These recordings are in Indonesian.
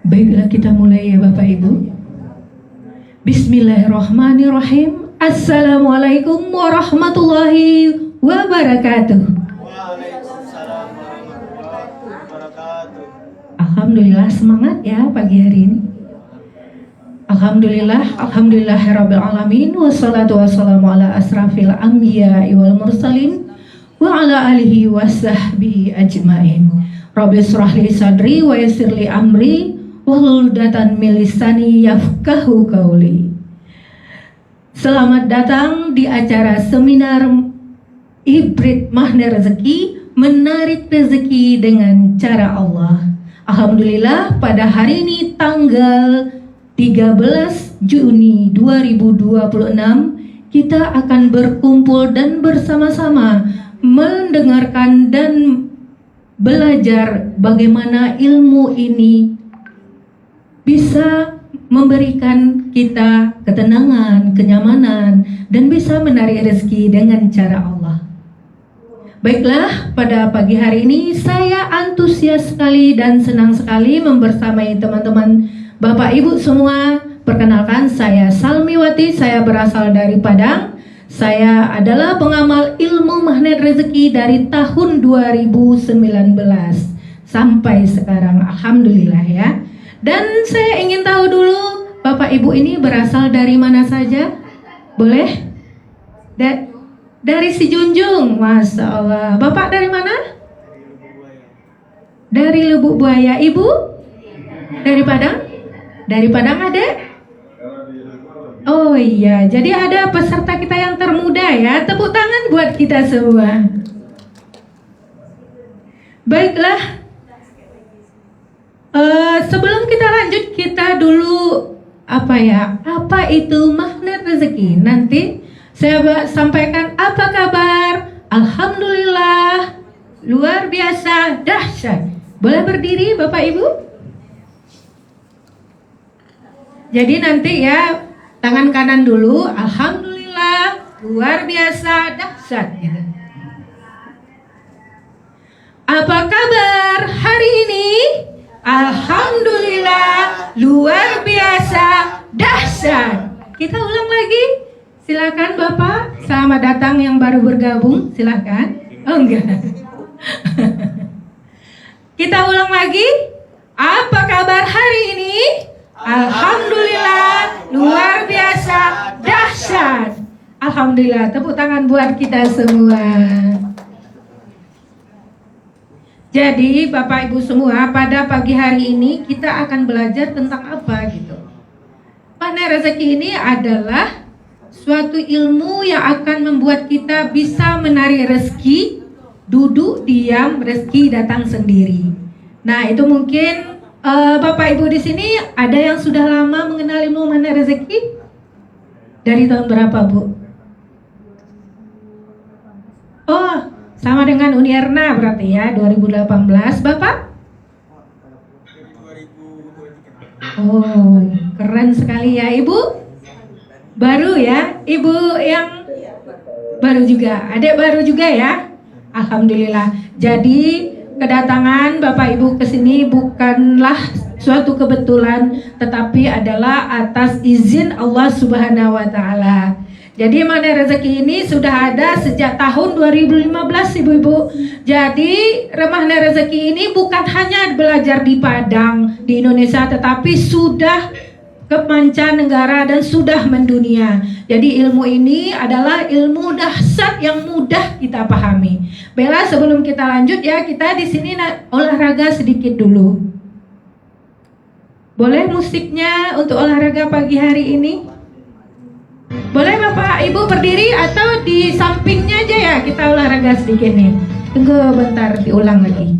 Baiklah, kita mulai ya Bapak Ibu. Bismillahirrahmanirrahim. Assalamualaikum warahmatullahi wabarakatuh. Waalaikumsalam warahmatullahi wabarakatuh. Alhamdulillah, semangat ya pagi hari ini. Alhamdulillahirabbil alamin, wassalatu wassalamu ala asrafil anbiya'i wal mursalin wa ala alihi wasahbihi ajmain. Rabbi shrah li sadri wa yassir li amri wahlul 'uqdatam min lisani yafqahu qauli. Selamat datang di acara seminar hibrid Mahner Rezeki, menarik rezeki dengan cara Allah. Alhamdulillah, pada hari ini tanggal 13 Juni 2026 kita akan berkumpul dan bersama-sama mendengarkan dan belajar bagaimana ilmu ini bisa memberikan kita ketenangan, kenyamanan, dan bisa menarik rezeki dengan cara Allah. Baiklah, pada pagi hari ini saya antusias sekali dan senang sekali membersamai teman-teman Bapak Ibu semua. Perkenalkan, saya Salmiwati, saya berasal dari Padang. Saya adalah pengamal ilmu magnet rezeki dari tahun 2019 sampai sekarang, alhamdulillah ya. Dan saya ingin tahu dulu, Bapak Ibu ini berasal dari mana saja? Boleh? Dari si Junjung, Masya Allah. Bapak dari mana? Dari Lubuk Buaya. Ibu? Dari Padang? Dari Padang ada? Oh iya, jadi ada peserta kita yang termuda ya. Tepuk tangan buat kita semua. Baiklah. Sebelum kita lanjut, kita dulu apa itu magnet rezeki. Nanti saya sampaikan apa kabar. Alhamdulillah, luar biasa, dahsyat. Boleh berdiri Bapak Ibu? Jadi nanti ya, tangan kanan dulu. Alhamdulillah, luar biasa, dahsyat gitu. Apa kabar hari ini? Alhamdulillah, luar biasa, dahsyat. Kita ulang lagi. Silakan Bapak, selamat datang yang baru bergabung. Silakan. Oh enggak. Kita ulang lagi. Apa kabar hari ini? Alhamdulillah, luar biasa, dahsyat. Alhamdulillah, tepuk tangan buat kita semua. Jadi Bapak Ibu semua, pada pagi hari ini kita akan belajar tentang apa gitu. Magnet rezeki ini adalah suatu ilmu yang akan membuat kita bisa menarik rezeki, duduk diam, rezeki datang sendiri. Nah, itu mungkin Bapak Ibu di sini ada yang sudah lama mengenal ilmu magnet rezeki? Dari tahun berapa, Bu? Oh, sama dengan Uni Erna berarti ya, 2018. Bapak? Oh, keren sekali ya. Ibu? Baru ya? Ibu yang baru juga? Adik baru juga ya? Alhamdulillah. Jadi kedatangan Bapak Ibu ke sini bukanlah suatu kebetulan, tetapi adalah atas izin Allah Subhanahu wa taala. Jadi magnet rezeki ini sudah ada sejak tahun 2015 Ibu-ibu. Jadi magnet rezeki ini bukan hanya belajar di Padang, di Indonesia, tetapi sudah ke mancanegara dan sudah mendunia. Jadi ilmu ini adalah ilmu dahsyat yang mudah kita pahami. Bella, sebelum kita lanjut ya, kita di sini olahraga sedikit dulu. Boleh musiknya untuk olahraga pagi hari ini? Boleh Bapak Ibu berdiri atau di sampingnya aja ya, kita olahraga sedikit nih. Tunggu bentar, diulang lagi.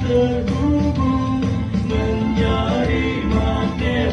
Terhubung menjadi magnet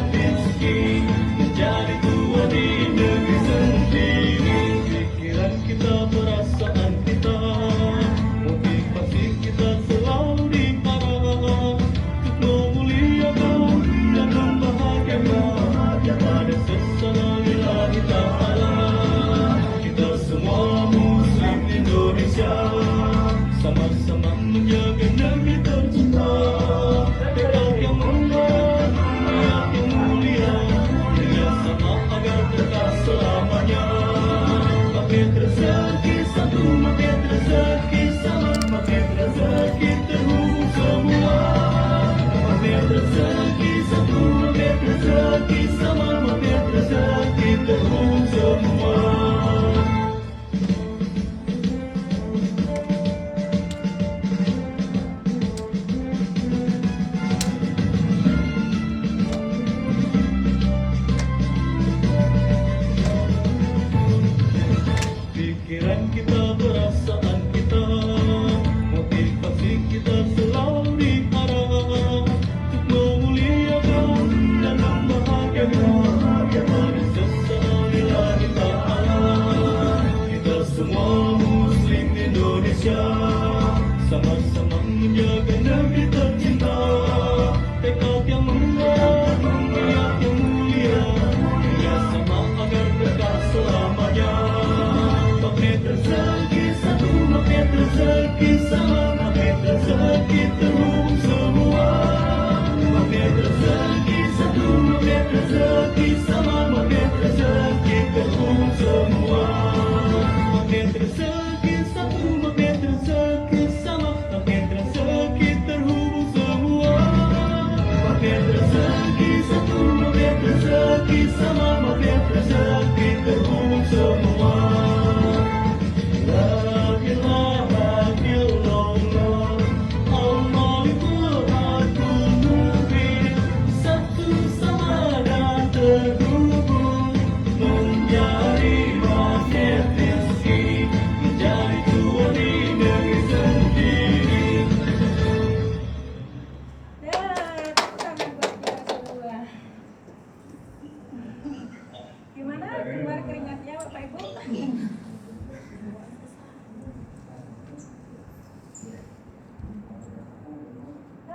Gimana keluar keringatnya Bapak Ibu?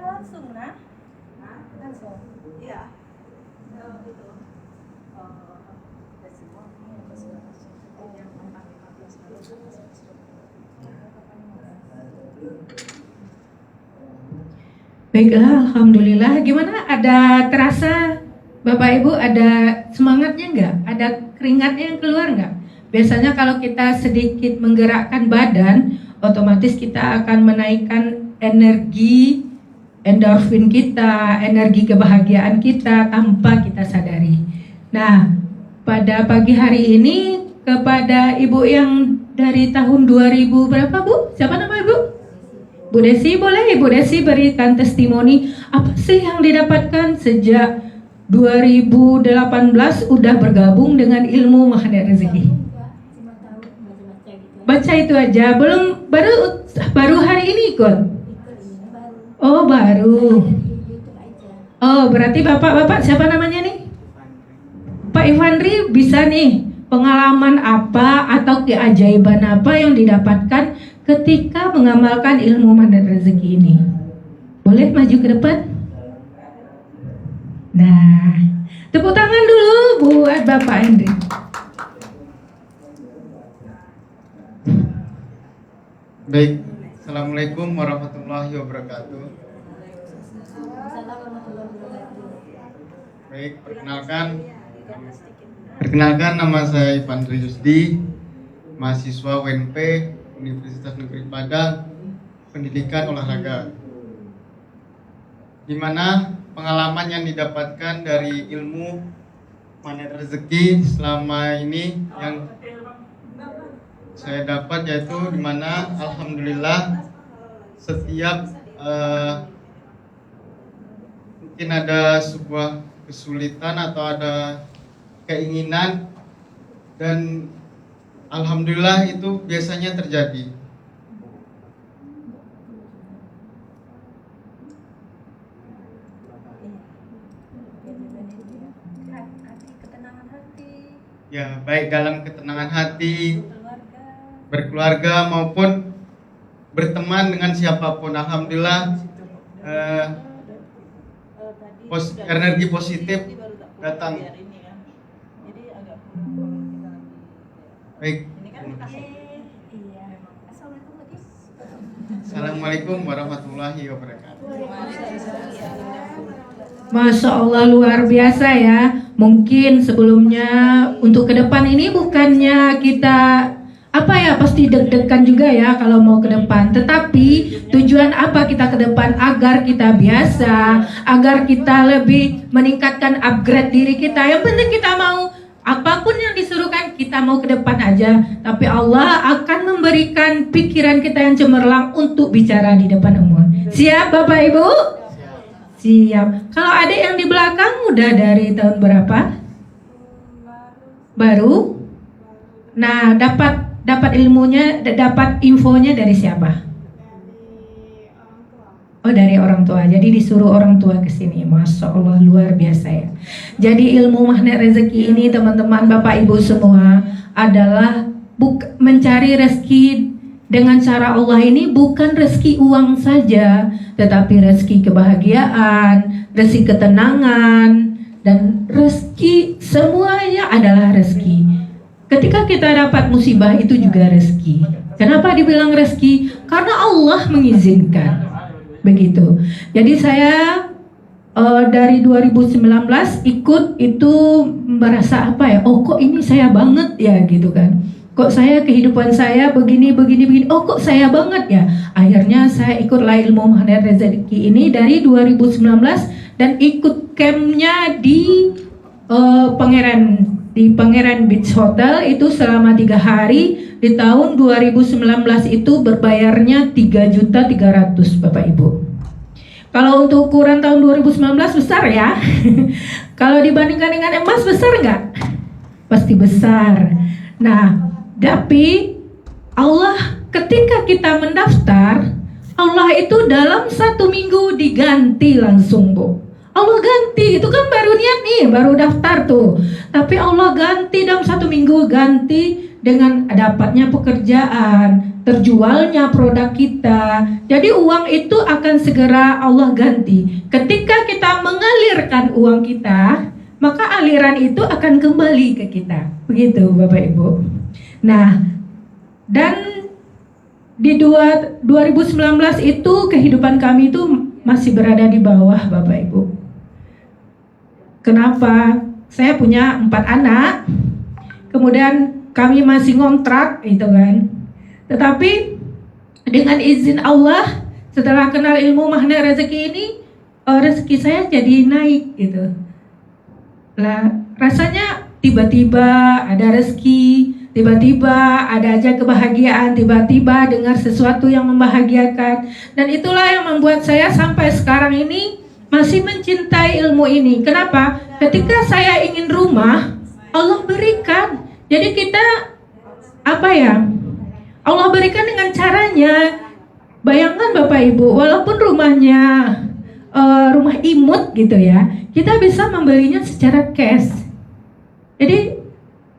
Langsung nah? Langsung. Iya. Baiklah, alhamdulillah. Gimana? Ada terasa Bapak Ibu ada semangatnya nggak? Ada keringatnya yang keluar nggak? Biasanya kalau kita sedikit menggerakkan badan, otomatis kita akan menaikkan energi endorfin kita, energi kebahagiaan kita tanpa kita sadari. Nah, pada pagi hari ini kepada Ibu yang dari tahun 2000 berapa Bu? Siapa nama Ibu? Bu Desi, boleh Ibu Desi berikan testimoni apa sih yang didapatkan sejak 2018 udah bergabung dengan ilmu magnet rezeki? Baca itu aja, belum baru hari ini ikut. Oh, baru. Oh, berarti Bapak siapa namanya nih? Pak Ivanri bisa nih pengalaman apa atau keajaiban apa yang didapatkan ketika mengamalkan ilmu magnet rezeki ini? Boleh maju ke depan? Nah, tepuk tangan dulu buat Bapak Hendri. Baik, Assalamualaikum warahmatullahi wabarakatuh. Baik, perkenalkan nama saya Ivanri Yusdi, mahasiswa UNP Universitas Negeri Padang, pendidikan olahraga. Di mana pengalaman yang didapatkan dari ilmu magnet rezeki selama ini yang saya dapat yaitu di mana alhamdulillah setiap mungkin ada sebuah kesulitan atau ada keinginan dan alhamdulillah itu biasanya terjadi. Ya, baik dalam ketenangan hati, berkeluarga maupun berteman dengan siapapun, alhamdulillah energi positif datang. Baik. Assalamualaikum warahmatullahi wabarakatuh. Masya Allah, luar biasa ya. Mungkin sebelumnya untuk ke depan ini bukannya kita pasti deg-degan juga ya kalau mau ke depan. Tetapi tujuan apa kita ke depan? Agar kita biasa, agar kita lebih meningkatkan upgrade diri kita. Yang penting kita mau apapun yang disuruhkan, kita mau ke depan aja. Tapi Allah akan memberikan pikiran kita yang cemerlang untuk bicara di depan umum. Siap Bapak Ibu? Siap. Kalau adik yang di belakang udah dari tahun berapa? Baru? Nah, dapat ilmunya, dapat infonya dari siapa? Oh, dari orang tua. Jadi disuruh orang tua ke sini. Masya Allah, luar biasa ya. Jadi ilmu magnet rezeki ini teman-teman, Bapak Ibu semua adalah mencari rezeki dengan cara Allah ini bukan rezeki uang saja, tetapi rezeki kebahagiaan, rezeki ketenangan, dan rezeki semuanya adalah rezeki. Ketika kita dapat musibah itu juga rezeki. Kenapa dibilang rezeki? Karena Allah mengizinkan. Begitu. Jadi saya dari 2019 ikut itu merasa Oh kok ini saya banget ya gitu kan. Kok saya kehidupan saya begini. Oh kok saya banget ya. Akhirnya saya ikutlah ilmu magnet rezeki ini dari 2019 dan ikut campnya di Pangeran di Pangeran Beach Hotel itu selama 3 hari. Di tahun 2019 itu berbayarnya 3.300.000 Bapak Ibu. Kalau untuk ukuran tahun 2019 besar ya. Kalau dibandingkan dengan emas besar nggak? Pasti besar. Nah, tapi Allah ketika kita mendaftar, Allah itu dalam 1 minggu diganti langsung, Bu. Allah ganti, itu kan baru niat nih, baru daftar tuh. Tapi Allah ganti dalam 1 minggu, ganti dengan dapatnya pekerjaan, terjualnya produk kita. Jadi uang itu akan segera Allah ganti. Ketika kita mengalirkan uang kita, maka aliran itu akan kembali ke kita. Begitu Bapak Ibu. Nah, dan di 2019 itu kehidupan kami itu masih berada di bawah Bapak Ibu. Kenapa? Saya punya 4 anak, kemudian kami masih ngontrak itu kan. Tetapi dengan izin Allah, setelah kenal ilmu magnet rezeki ini, rezeki saya jadi naik gitu. Lah, rasanya tiba-tiba ada rezeki, tiba-tiba ada aja kebahagiaan, tiba-tiba dengar sesuatu yang membahagiakan. Dan itulah yang membuat saya sampai sekarang ini masih mencintai ilmu ini. Kenapa? Ketika saya ingin rumah, Allah berikan. Jadi kita Allah berikan dengan caranya. Bayangkan Bapak Ibu, walaupun rumahnya rumah imut gitu ya, kita bisa membelinya secara cash. Jadi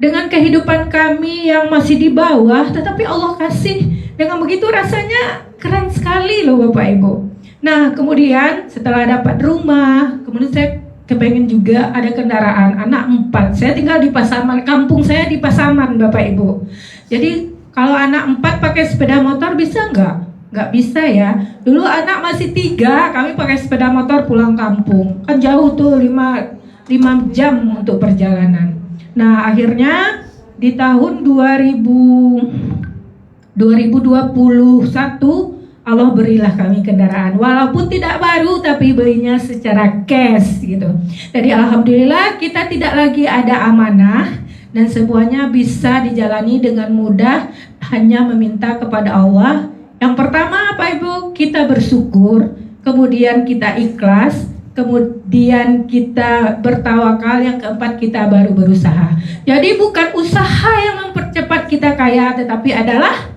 dengan kehidupan kami yang masih di bawah, tetapi Allah kasih. Dengan begitu rasanya keren sekali loh Bapak Ibu. Nah, kemudian setelah dapat rumah, kemudian saya kepengen juga ada kendaraan. Anak 4, saya tinggal di Pasaman, kampung saya di Pasaman Bapak Ibu. Jadi kalau anak 4 pakai sepeda motor bisa nggak? Nggak bisa ya. Dulu anak masih 3, kami pakai sepeda motor pulang kampung. Kan jauh tuh 5 jam untuk perjalanan. Nah, akhirnya di tahun 2021 Allah berilah kami kendaraan, walaupun tidak baru tapi belinya secara cash gitu. Jadi alhamdulillah kita tidak lagi ada amanah dan semuanya bisa dijalani dengan mudah, hanya meminta kepada Allah. Yang pertama apa Ibu? Kita bersyukur, kemudian kita ikhlas, kemudian kita bertawakal, yang keempat kita baru berusaha. Jadi bukan usaha yang mempercepat kita kaya, tetapi adalah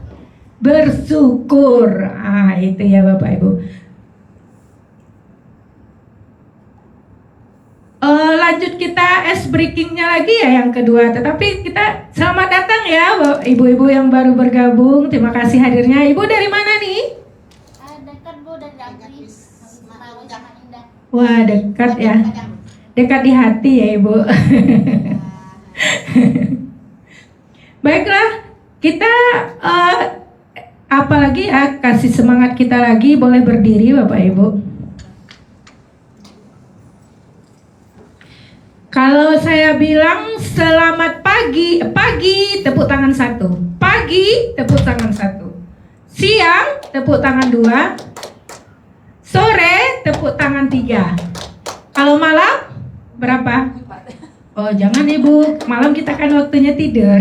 bersyukur. Itu ya Bapak Ibu. Lanjut kita ice breakingnya lagi ya yang kedua. Tetapi kita selamat datang ya ibu-ibu yang baru bergabung. Terima kasih hadirnya. Ibu dari mana nih? Dekat Bu, dari Agris. Jangan Indah. Wah, dekat ya. Dekat di hati ya Ibu. Baiklah, kita apalagi ya, kasih semangat kita lagi. Boleh berdiri Bapak Ibu. Kalau saya bilang selamat pagi, pagi tepuk tangan 1, pagi tepuk tangan 1, siang tepuk tangan 2, sore tepuk tangan 3. Kalau malam berapa? Oh jangan Ibu, malam kita kan waktunya tidur.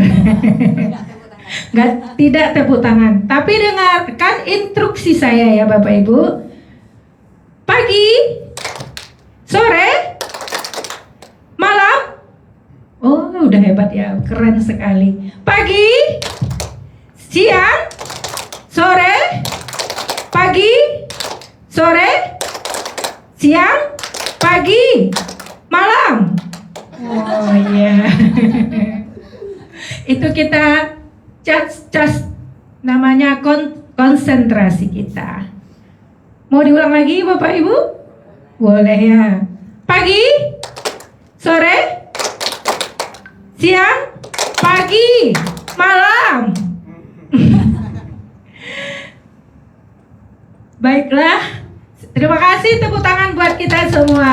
Tidak tepuk tangan. Tapi dengarkan instruksi saya ya Bapak Ibu. Pagi, sore, malam. Oh udah hebat ya, keren sekali. Pagi, siang, sore, pagi, sore, siang, pagi, malam. Oh iya. Itu kita cas namanya konsentrasi kita. Mau diulang lagi Bapak Ibu? Boleh ya. Pagi, sore, siang, pagi, malam. Baiklah. Terima kasih, tepuk tangan buat kita semua.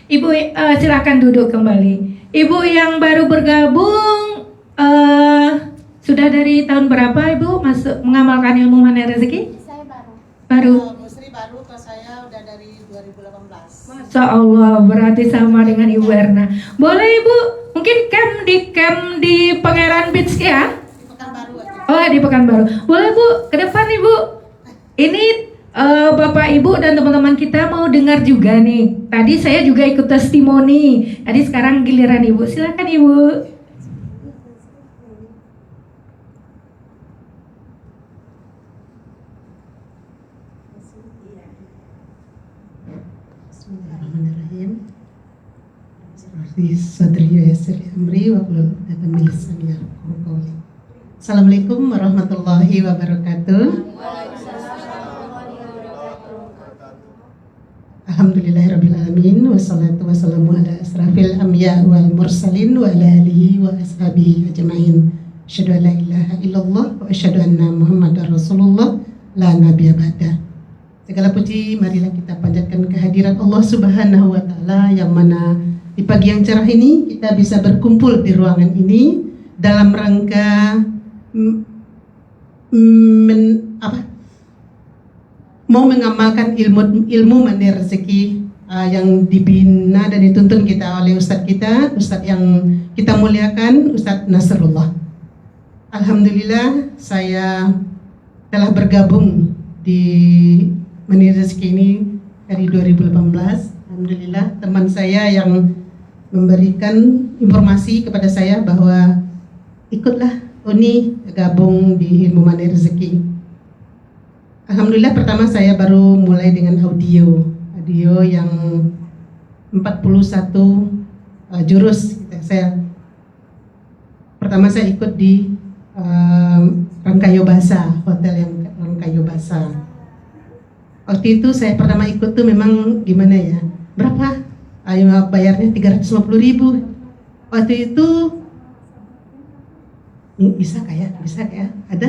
Ibu silakan duduk kembali. Ibu yang baru bergabung, sudah dari tahun berapa Ibu masuk mengamalkan ilmu magnet rezeki? Saya baru. Baru. baru ke saya udah dari 2018. Masya Allah, berarti sama dengan Ibu Erna. Boleh Ibu, mungkin camp di Pangeran Beach ya? Di Pekanbaru aja. Oh, di Pekanbaru. Boleh Bu, ke depan Ibu. Ini Bapak Ibu dan teman-teman kita mau dengar juga nih. Tadi saya juga ikut testimoni. Tadi sekarang giliran Ibu. Silakan Ibu. Bismillahirrahmanirrahim. Seperti sadri wa yassir li amri wa qul uqdatan min lisani yafqahu qawli. Assalamualaikum warahmatullahi wabarakatuh. Alhamdulillahirabbil alamin wassalatu wassalamu ala asrafil anbiya wal mursalin wa ala alihi wa ashabihi ajmain. Asyhadu an la ilaha illallah wa asyhadu anna Muhammadar Rasulullah la nabiyya ba'da. Segala puji marilah kita panjatkan kehadiran Allah Subhanahu wa taala yang mana di pagi yang cerah ini kita bisa berkumpul di ruangan ini dalam rangka mau mengamalkan ilmu mandi rezeki yang dibina dan dituntun kita oleh Ustadz yang kita muliakan, Ustadz Nasrullah. Alhamdulillah saya telah bergabung di Mandi Rezeki ini dari 2018. Alhamdulillah teman saya yang memberikan informasi kepada saya bahwa ikutlah Uni gabung di ilmu Mandi Rezeki. Alhamdulillah pertama saya baru mulai dengan audio yang 41 jurus. Pertama saya ikut di Rangkayobasa, hotel yang Rangkayobasa. Waktu itu saya pertama ikut tuh memang gimana ya, berapa? Ayo bayarnya 350.000. Waktu itu bisa kayak, ada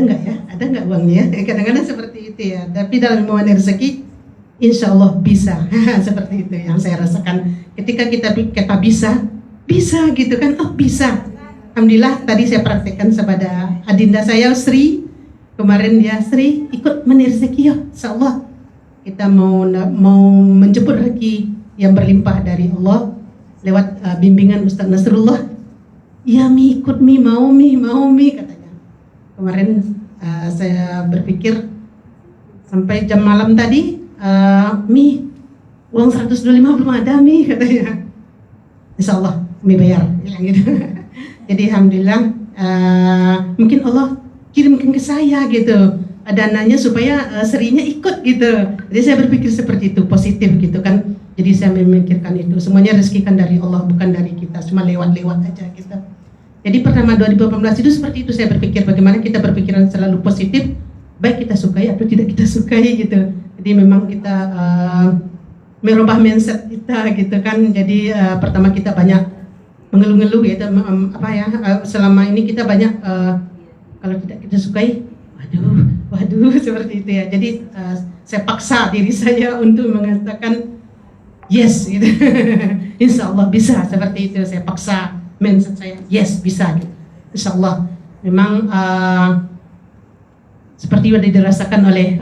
nggak uangnya? Kadang-kadang seperti itu ya. Tapi dalam ilmu rezeki, insya Allah bisa. Seperti itu yang saya rasakan. Ketika kita bisa gitu kan? Oh bisa. Alhamdulillah tadi saya praktekkan kepada adinda saya Sri. Kemarin dia Sri ikut Mandi Rezeki ya, insya Allah. Kita mau menjemput rezeki yang berlimpah dari Allah lewat bimbingan Ustadz Nasrullah. Ya Mi, ikut Mi, mau Mi katanya. Kemarin saya berpikir sampai jam malam tadi, Mi, uang 125 belum ada Mi katanya. Insya Allah Mi bayar, bilang gitu. Jadi alhamdulillah mungkin Allah kirimkan ke saya gitu. Dananya supaya Serinya ikut gitu. Jadi saya berpikir seperti itu, positif gitu kan. Jadi saya memikirkan itu semuanya rezeki kan dari Allah, bukan dari kita, cuma lewat-lewat aja gitu. Jadi pertama 2018 itu seperti itu saya berpikir, bagaimana kita berpikiran selalu positif, baik kita sukai atau tidak kita sukai gitu. Jadi memang kita merubah mindset kita gitu kan. Jadi pertama kita banyak mengeluh-ngeluh gitu, selama ini kita banyak kalau tidak kita sukai, waduh seperti itu ya. Jadi saya paksa diri saya untuk mengatakan yes gitu. Insya Allah bisa seperti itu. Saya paksa mindset saya, yes bisa gitu. Insya Allah memang seperti yang dirasakan oleh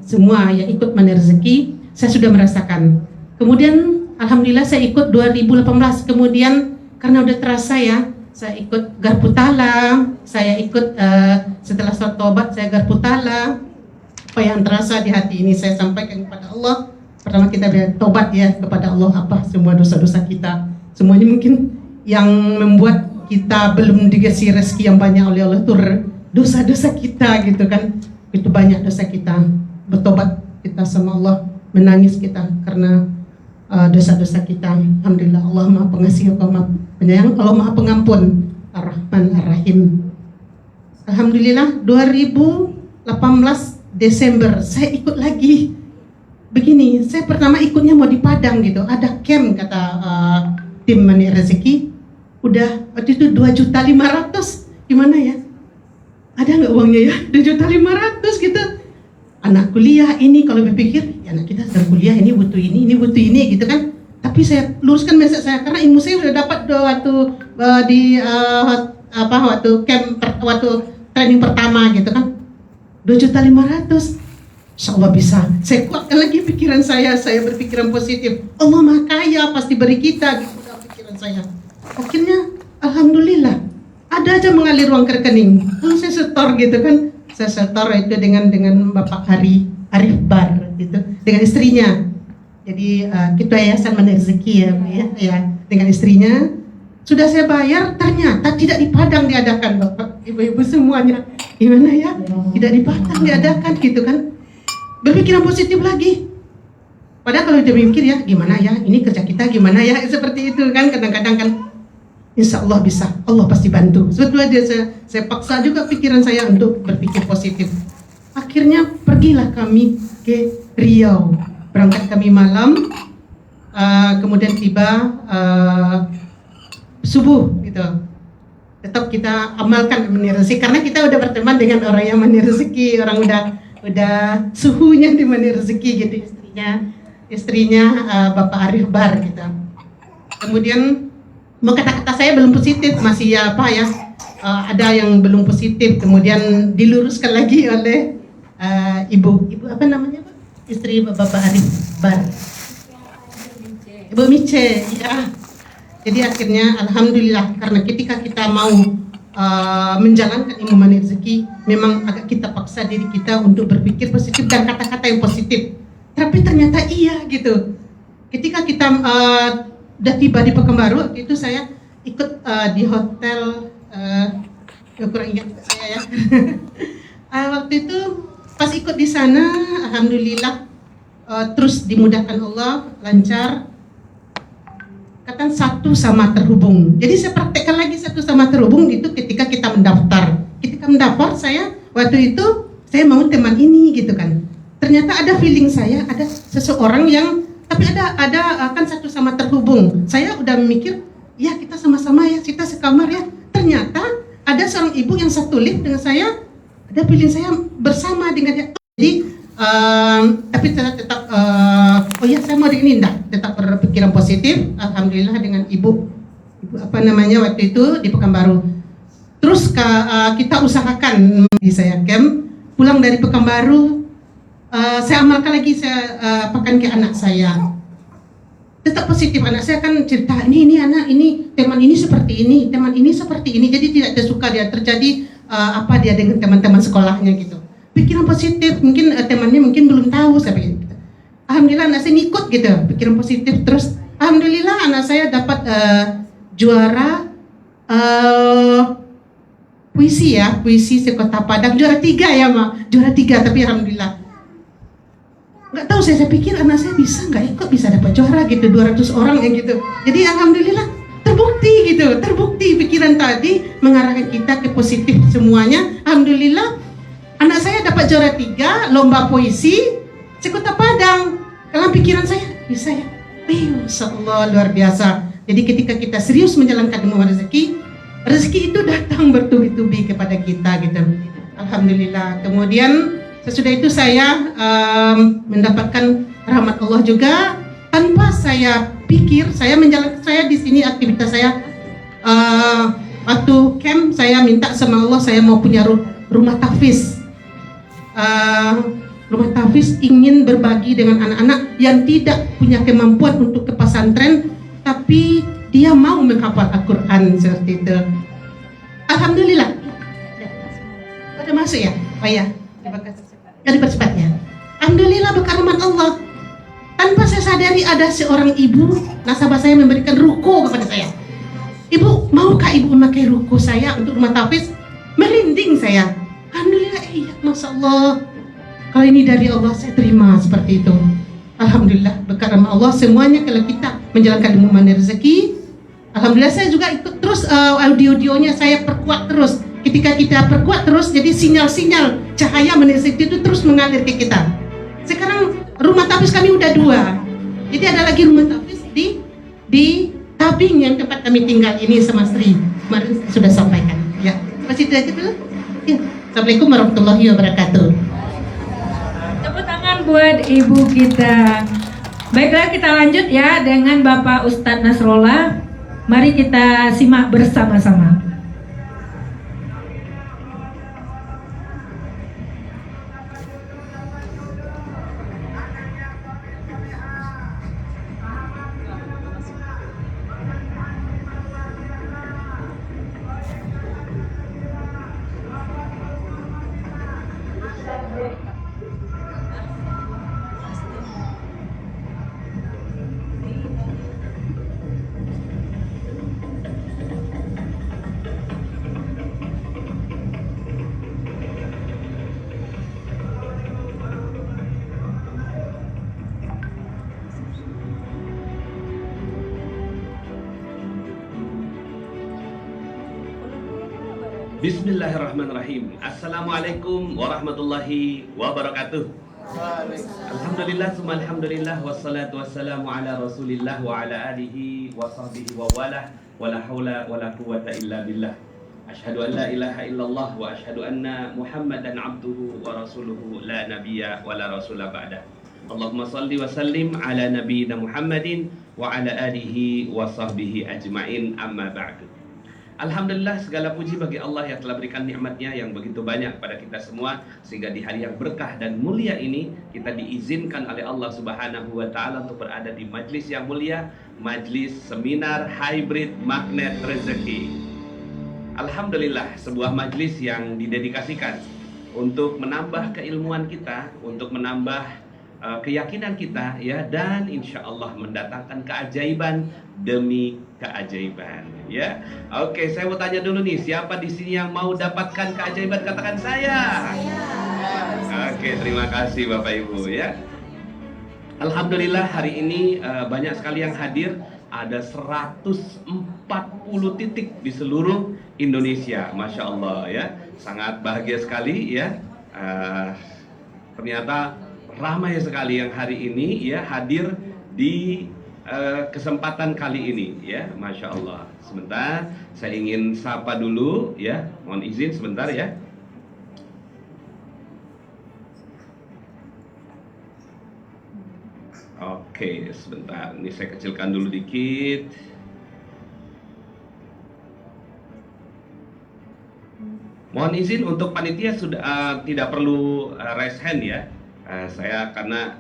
semua yang ikut Mandi Rezeki, saya sudah merasakan. Kemudian alhamdulillah saya ikut 2018. Kemudian karena udah terasa ya, saya ikut Garputala, saya ikut setelah sholat taubat saya Garputala. Apa yang terasa di hati ini saya sampaikan kepada Allah. Pertama kita bertobat ya kepada Allah, apa semua dosa-dosa kita. Semuanya mungkin yang membuat kita belum dikasih rezeki yang banyak oleh Allah itu dosa-dosa kita gitu kan. Itu banyak dosa kita. Bertobat kita sama Allah, menangis kita karena dosa-dosa kita. Alhamdulillah Allah Maha Pengasih, Allah Maha Penyayang, Allah Maha Pengampun, Ar-Rahman Ar-Rahim. Alhamdulillah 2018 Desember saya ikut lagi. Begini, saya pertama ikutnya mau di Padang gitu, ada camp kata tim Mandi Rezeki. Udah waktu itu 2.500.000, gimana ya? Ada nggak uangnya ya? 2.500.000 gitu. Anak kuliah ini kalau berpikir, ya anak kita sedang kuliah, ini butuh ini gitu kan. Tapi saya luruskan mindset saya karena ilmu saya udah dapat waktu waktu camp waktu training pertama gitu kan. 2.500.000. Insya Allah bisa. Saya kuatkan lagi pikiran saya berpikiran positif. Allah Maha Kaya, pasti beri kita, gitu pikiran saya. Akhirnya, alhamdulillah, ada aja mengalir uang ke rekening. Lalu saya setor gitu kan, saya setor itu dengan Bapak Arif Bar gitu, dengan istrinya. Jadi kita Yayasan Mandiri Rezeki ya, Bu, ya, dengan istrinya. Sudah saya bayar, ternyata tidak di Padang diadakan, Bapak, Ibu-ibu semuanya. Gimana ya? Tidak di Padang diadakan gitu kan. Berpikiran positif lagi. Padahal kalau kita mikir ya, gimana ya, ini kerja kita gimana ya, seperti itu kan, kadang-kadang kan. Insya Allah bisa, Allah pasti bantu. Sebetulnya saya paksa juga pikiran saya untuk berpikir positif. Akhirnya pergilah kami ke Riau. Berangkat kami malam, kemudian tiba subuh gitu. Tetap kita amalkan Mandiri Rezeki karena kita udah berteman dengan orang yang Mandiri Rezeki, orang udah suhunya di Mandiri Rezeki gitu, istrinya Bapak Arif Bar gitu. Kemudian kata-kata saya belum positif, masih ada yang belum positif, kemudian diluruskan lagi oleh ibu apa namanya Pak? Istri Bapak Arif Bar, Ibu Mice, ya. Jadi akhirnya alhamdulillah, karena ketika kita mau menjalankan ilmu Mandiri Rezeki, memang agak kita paksa diri kita untuk berpikir positif dan kata-kata yang positif. Tapi ternyata iya gitu. Ketika kita udah tiba di Pekanbaru, waktu itu saya ikut di hotel, kurang ingat saya ya. Waktu itu pas ikut di sana, alhamdulillah terus dimudahkan Allah, lancar. Katakan satu sama terhubung. Jadi saya praktekkan lagi satu sama terhubung itu ketika kita mendaftar. Ketika mendaftar saya waktu itu saya mau teman ini gitu kan. Ternyata ada feeling saya, ada seseorang yang tapi ada kan satu sama terhubung. Saya udah mikir, ya kita sama-sama ya, kita sekamar ya. Ternyata ada seorang ibu yang satu lift dengan saya, ada feeling saya bersama dengan dia. Jadi tapi saya tetap oh ya saya mau ini tetap berpikiran positif. Alhamdulillah dengan ibu apa namanya waktu itu di Pekanbaru. Terus kita usahakan di saya camp pulang dari Pekanbaru, saya amalkan lagi, saya apakan ke anak saya. Tetap positif, anak saya kan cerita ini anak ini teman ini seperti ini, teman ini seperti ini. Jadi tidak tersuka dia terjadi apa dia dengan teman-teman sekolahnya gitu. Pikiran positif, mungkin temannya mungkin belum tahu saya pikir gitu. Alhamdulillah anak saya ngikut gitu, pikiran positif terus. Alhamdulillah anak saya dapat juara puisi sekota Padang, juara 3 ya Mak, juara 3. Tapi alhamdulillah nggak tahu saya pikir anak saya bisa nggak ya, kok bisa dapat juara gitu, 200 orang ya gitu. Jadi alhamdulillah terbukti pikiran tadi mengarahkan kita ke positif semuanya. Alhamdulillah anak saya dapat juara 3 lomba puisi sekota Padang. Dalam pikiran saya bisa ya, Masya Allah luar biasa. Jadi ketika kita serius menjalankan ilmu rezeki itu datang bertubi-tubi kepada kita gitu. Alhamdulillah. Kemudian sesudah itu saya mendapatkan rahmat Allah juga tanpa saya pikir. Saya menjalankan, saya di sini aktivitas saya waktu camp saya minta sama Allah saya mau punya rumah tahfiz. Rumah tahfiz ingin berbagi dengan anak-anak yang tidak punya kemampuan untuk ke pesantren tapi dia mau menghafal Al-Quran seperti itu. Alhamdulillah. Udah masuk ya? Oh ya, terima kasih. Dipercepat ya. Alhamdulillah berkat rahmat Allah. Tanpa saya sadari ada seorang ibu nasabah saya memberikan ruko kepada saya. Ibu, maukah ibu memakai ruko saya untuk rumah tahfiz? Merinding saya. Alhamdulillah, iya, Masya Allah. Kalau ini dari Allah, saya terima seperti itu. Alhamdulillah, berkat rahmat Allah semuanya kalau kita menjalankan ilmu Mandiri Rezeki. Alhamdulillah saya juga ikut terus audio-audionya saya perkuat terus. Ketika kita perkuat terus, jadi sinyal-sinyal cahaya Mandiri Rezeki itu terus mengalir ke kita. Sekarang rumah tahfiz kami udah 2. Jadi ada lagi rumah tahfiz di Tabing yang tempat kami tinggal ini sama Sri. Kemarin sudah sampaikan. Ya, masih itu aja dulu. Ya. Assalamualaikum warahmatullahi wabarakatuh. Tepuk tangan buat ibu kita. Baiklah kita lanjut ya dengan Bapak Ustadz Nasrullah. Mari kita simak bersama-sama. Bismillahirrahmanirrahim. Assalamualaikum warahmatullahi wabarakatuh. Alhamdulillah, summa alhamdulillah, wassalatu wassalamu ala rasulillah wa ala alihi wa sahbihi wa wala wala hawla wala quwwata illa billah. Asyhadu an la ilaha illallah wa asyhadu anna Muhammadan abduhu wa rasuluhu la nabiyya wa la rasula ba'da. Allahumma salli wa sallim ala nabiyyina Muhammadin wa ala alihi wa sahbihi ajma'in, amma ba'du. Alhamdulillah, segala puji bagi Allah yang telah berikan nikmatnya yang begitu banyak pada kita semua, sehingga di hari yang berkah dan mulia ini kita diizinkan oleh Allah Subhanahu wa Ta'ala untuk berada di majlis yang mulia, majlis seminar hybrid magnet rezeki. Alhamdulillah, sebuah majlis yang didedikasikan untuk menambah keilmuan kita, untuk menambah keyakinan kita, ya, dan insya Allah mendatangkan keajaiban demi keajaiban, ya. Oke, saya mau tanya dulu nih, siapa di sini yang mau dapatkan keajaiban? Katakan saya. Oke, terima kasih Bapak Ibu, ya. Alhamdulillah, hari ini banyak sekali yang hadir. Ada 140 titik di seluruh Indonesia, Masya Allah, ya. Sangat bahagia sekali, ya. Ternyata ramai sekali yang hari ini, ya, hadir di kesempatan kali ini, ya, Masya Allah. Sebentar, saya ingin sapa dulu, ya. Mohon izin sebentar, ya. Oke, sebentar. Ini saya kecilkan dulu dikit. Mohon izin untuk panitia sudah tidak perlu raise hand, ya. Saya karena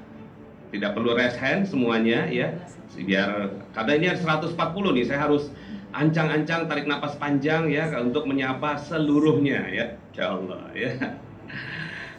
tidak perlu raise hand semuanya, ya, biar karena ini 140 nih, saya harus ancang-ancang tarik napas panjang, ya, untuk menyapa seluruhnya, ya, insyaallah, ya.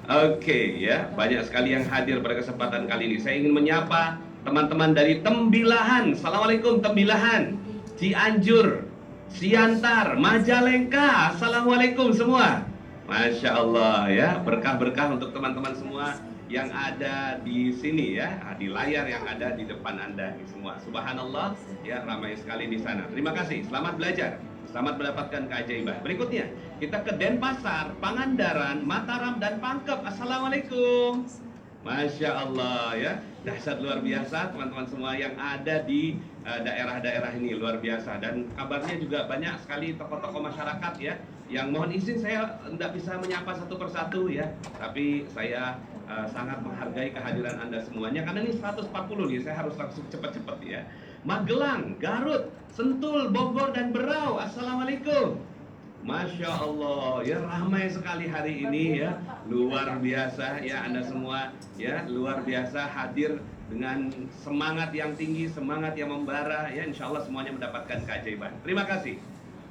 Oke, ya, banyak sekali yang hadir pada kesempatan kali ini. Saya ingin menyapa teman-teman dari Tembilahan. Assalamualaikum Tembilahan, Cianjur, Siantar, Majalengka. Assalamualaikum semua. Masya Allah, ya, berkah-berkah untuk teman-teman semua yang ada di sini, ya, di layar yang ada di depan Anda ini semua. Subhanallah, ya, ramai sekali di sana. Terima kasih, selamat belajar, selamat mendapatkan keajaiban. Berikutnya, kita ke Denpasar, Pangandaran, Mataram, dan Pangkep. Assalamualaikum. Masya Allah, ya, dahsyat luar biasa teman-teman semua yang ada di daerah-daerah ini, luar biasa. Dan kabarnya juga banyak sekali tokoh-tokoh masyarakat, ya, yang mohon izin saya tidak bisa menyapa satu persatu, ya, tapi saya sangat menghargai kehadiran Anda semuanya karena ini 140 nih, saya harus langsung cepat-cepat, ya. Magelang, Garut, Sentul, Bogor, dan Berau. Assalamualaikum. Masya Allah, ya, ramai sekali hari ini, ya, luar biasa, ya, Anda semua, ya, luar biasa hadir dengan semangat yang tinggi, semangat yang membara, ya, insya Allah semuanya mendapatkan keajaiban. Terima kasih.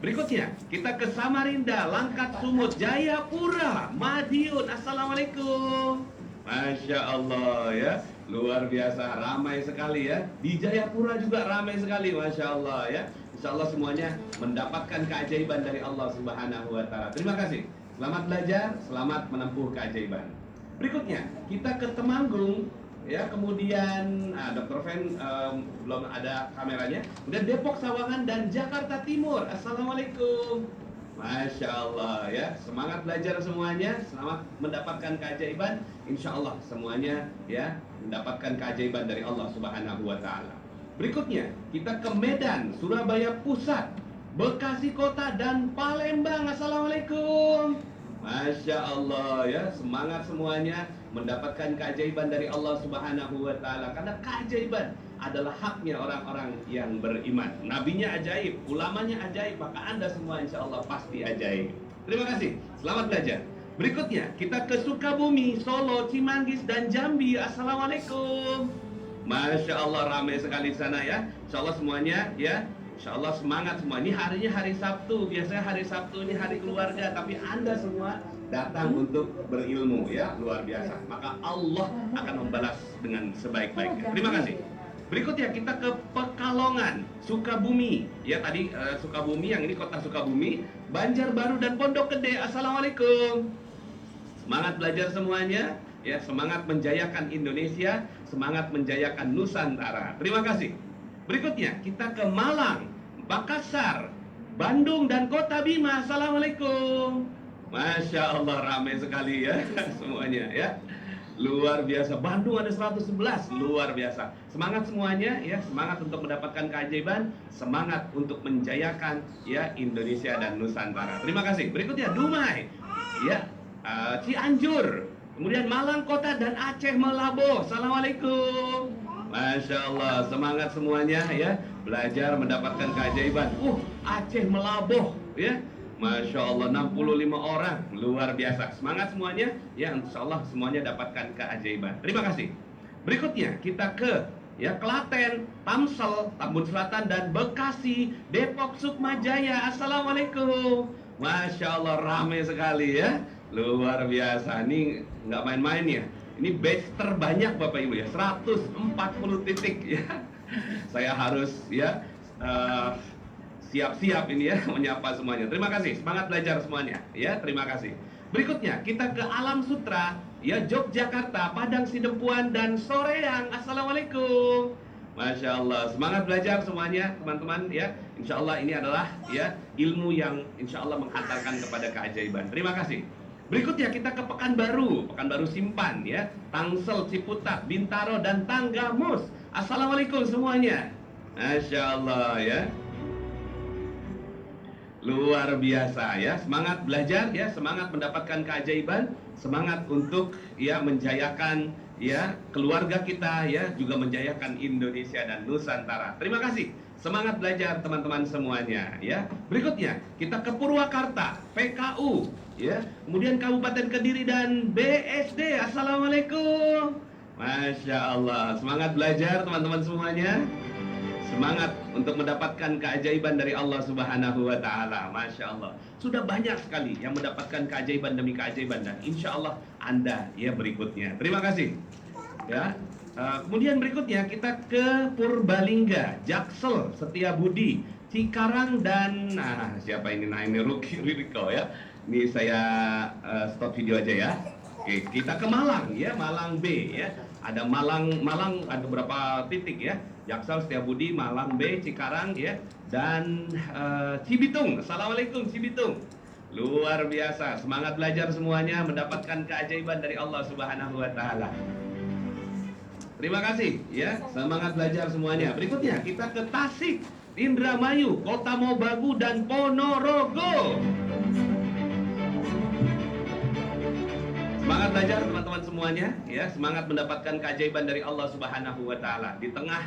Berikutnya, kita ke Samarinda, Langkat Sumut, Jayapura, Madiun. Assalamualaikum. Masya Allah, ya, luar biasa, ramai sekali, ya. Di Jayapura juga ramai sekali, Masya Allah, ya. Insya Allah semuanya mendapatkan keajaiban dari Allah Subhanahu wa Ta'ala. Terima kasih. Selamat belajar, selamat menempuh keajaiban. Berikutnya, kita ke Temanggung, ya, kemudian Dr. Fen belum ada kameranya. Kemudian Depok, Sawangan, dan Jakarta Timur. Assalamualaikum. Masya Allah, ya, semangat belajar semuanya, selamat mendapatkan keajaiban. Insya Allah semuanya, ya, mendapatkan keajaiban dari Allah Subhanahu wa Ta'ala. Berikutnya, kita ke Medan, Surabaya Pusat, Bekasi Kota, dan Palembang. Assalamualaikum. Masya Allah, ya, semangat semuanya mendapatkan keajaiban dari Allah Subhanahu wa Ta'ala. Karena keajaiban adalah haknya orang-orang yang beriman. Nabinya ajaib, ulamanya ajaib, maka Anda semua insya Allah pasti ajaib. Terima kasih, selamat belajar. Berikutnya, kita ke Sukabumi, Solo, Cimanggis, dan Jambi. Assalamualaikum. Masya Allah, ramai sekali di sana, ya. Insya Allah semuanya, ya, insya Allah semangat semua. Ini harinya hari Sabtu, biasanya hari Sabtu ini hari keluarga, tapi Anda semua datang untuk berilmu, ya, luar biasa. Maka Allah akan membalas dengan sebaik-baiknya. Terima kasih. Berikutnya kita ke Pekalongan, Sukabumi, ya, tadi Sukabumi, yang ini kota Sukabumi, Banjarbaru, dan Pondok Gede. Assalamualaikum. Semangat belajar semuanya, ya, semangat menjayakan Indonesia, semangat menjayakan Nusantara. Terima kasih. Berikutnya kita ke Malang, Makassar, Bandung dan Kota Bima. Assalamualaikum. Masya Allah, ramai sekali ya semuanya ya. Luar biasa. Bandung ada 111, luar biasa. Semangat semuanya ya, semangat untuk mendapatkan keajaiban, semangat untuk menjayakan ya Indonesia dan Nusantara. Terima kasih. Berikutnya Dumai ya, Cianjur, kemudian Malang Kota dan Aceh Melaboh. Assalamualaikum. Masya Allah, semangat semuanya ya, belajar mendapatkan keajaiban. Aceh Melaboh ya, Masya Allah, 65 orang, luar biasa. Semangat semuanya ya, insya Allah semuanya dapatkan keajaiban. Terima kasih. Berikutnya kita ke ya Klaten, Tamsel, Tambun Selatan dan Bekasi, Depok, Sukmajaya. Assalamualaikum. Masya Allah, ramai sekali ya, luar biasa. Ini nggak main-main ya. Ini batch terbanyak Bapak Ibu ya, 140 titik ya. Saya harus ya siap-siap ini ya menyapa semuanya. Terima kasih, semangat belajar semuanya ya, terima kasih. Berikutnya kita ke Alam Sutra ya, Yogyakarta, Padang Sidempuan dan Soreang. Assalamualaikum. Masya Allah, semangat belajar semuanya teman-teman ya. Insya Allah ini adalah ya ilmu yang insya Allah menghantarkan kepada keajaiban. Terima kasih. Berikutnya kita ke Pekanbaru, Pekanbaru Simpan ya, Tangsel, Ciputat, Bintaro dan Tanggamus. Assalamualaikum semuanya. Masya Allah ya, luar biasa ya, semangat belajar ya, semangat mendapatkan keajaiban, semangat untuk ya menjayakan ya keluarga kita ya, juga menjayakan Indonesia dan Nusantara. Terima kasih, semangat belajar teman-teman semuanya ya. Berikutnya kita ke Purwakarta, PKU ya, kemudian Kabupaten Kediri dan BSD. Assalamualaikum. Masya Allah, semangat belajar teman-teman semuanya. Semangat untuk mendapatkan keajaiban dari Allah Subhanahu wa Ta'ala. Masya Allah, sudah banyak sekali yang mendapatkan keajaiban demi keajaiban, dan insya Allah Anda ya berikutnya. Terima kasih ya. Kemudian berikutnya kita ke Purbalingga, Jaksel, Setiabudi, Cikarang dan siapa ini? Nah, ini Riko ya. Ini saya stop video aja ya. Oke, kita ke Malang ya, Malang B ya. Ada Malang ada beberapa titik ya. Jaksel, Setiabudi, Malang B, Cikarang ya, dan Cibitung. Assalamualaikum Cibitung. Luar biasa, semangat belajar semuanya, mendapatkan keajaiban dari Allah Subhanahu wa Ta'ala. Terima kasih ya, semangat belajar semuanya. Berikutnya kita ke Tasik, Indramayu, Kota Mobagu dan Ponorogo. Semangat belajar teman-teman semuanya ya, semangat mendapatkan keajaiban dari Allah Subhanahu wa Ta'ala. Di tengah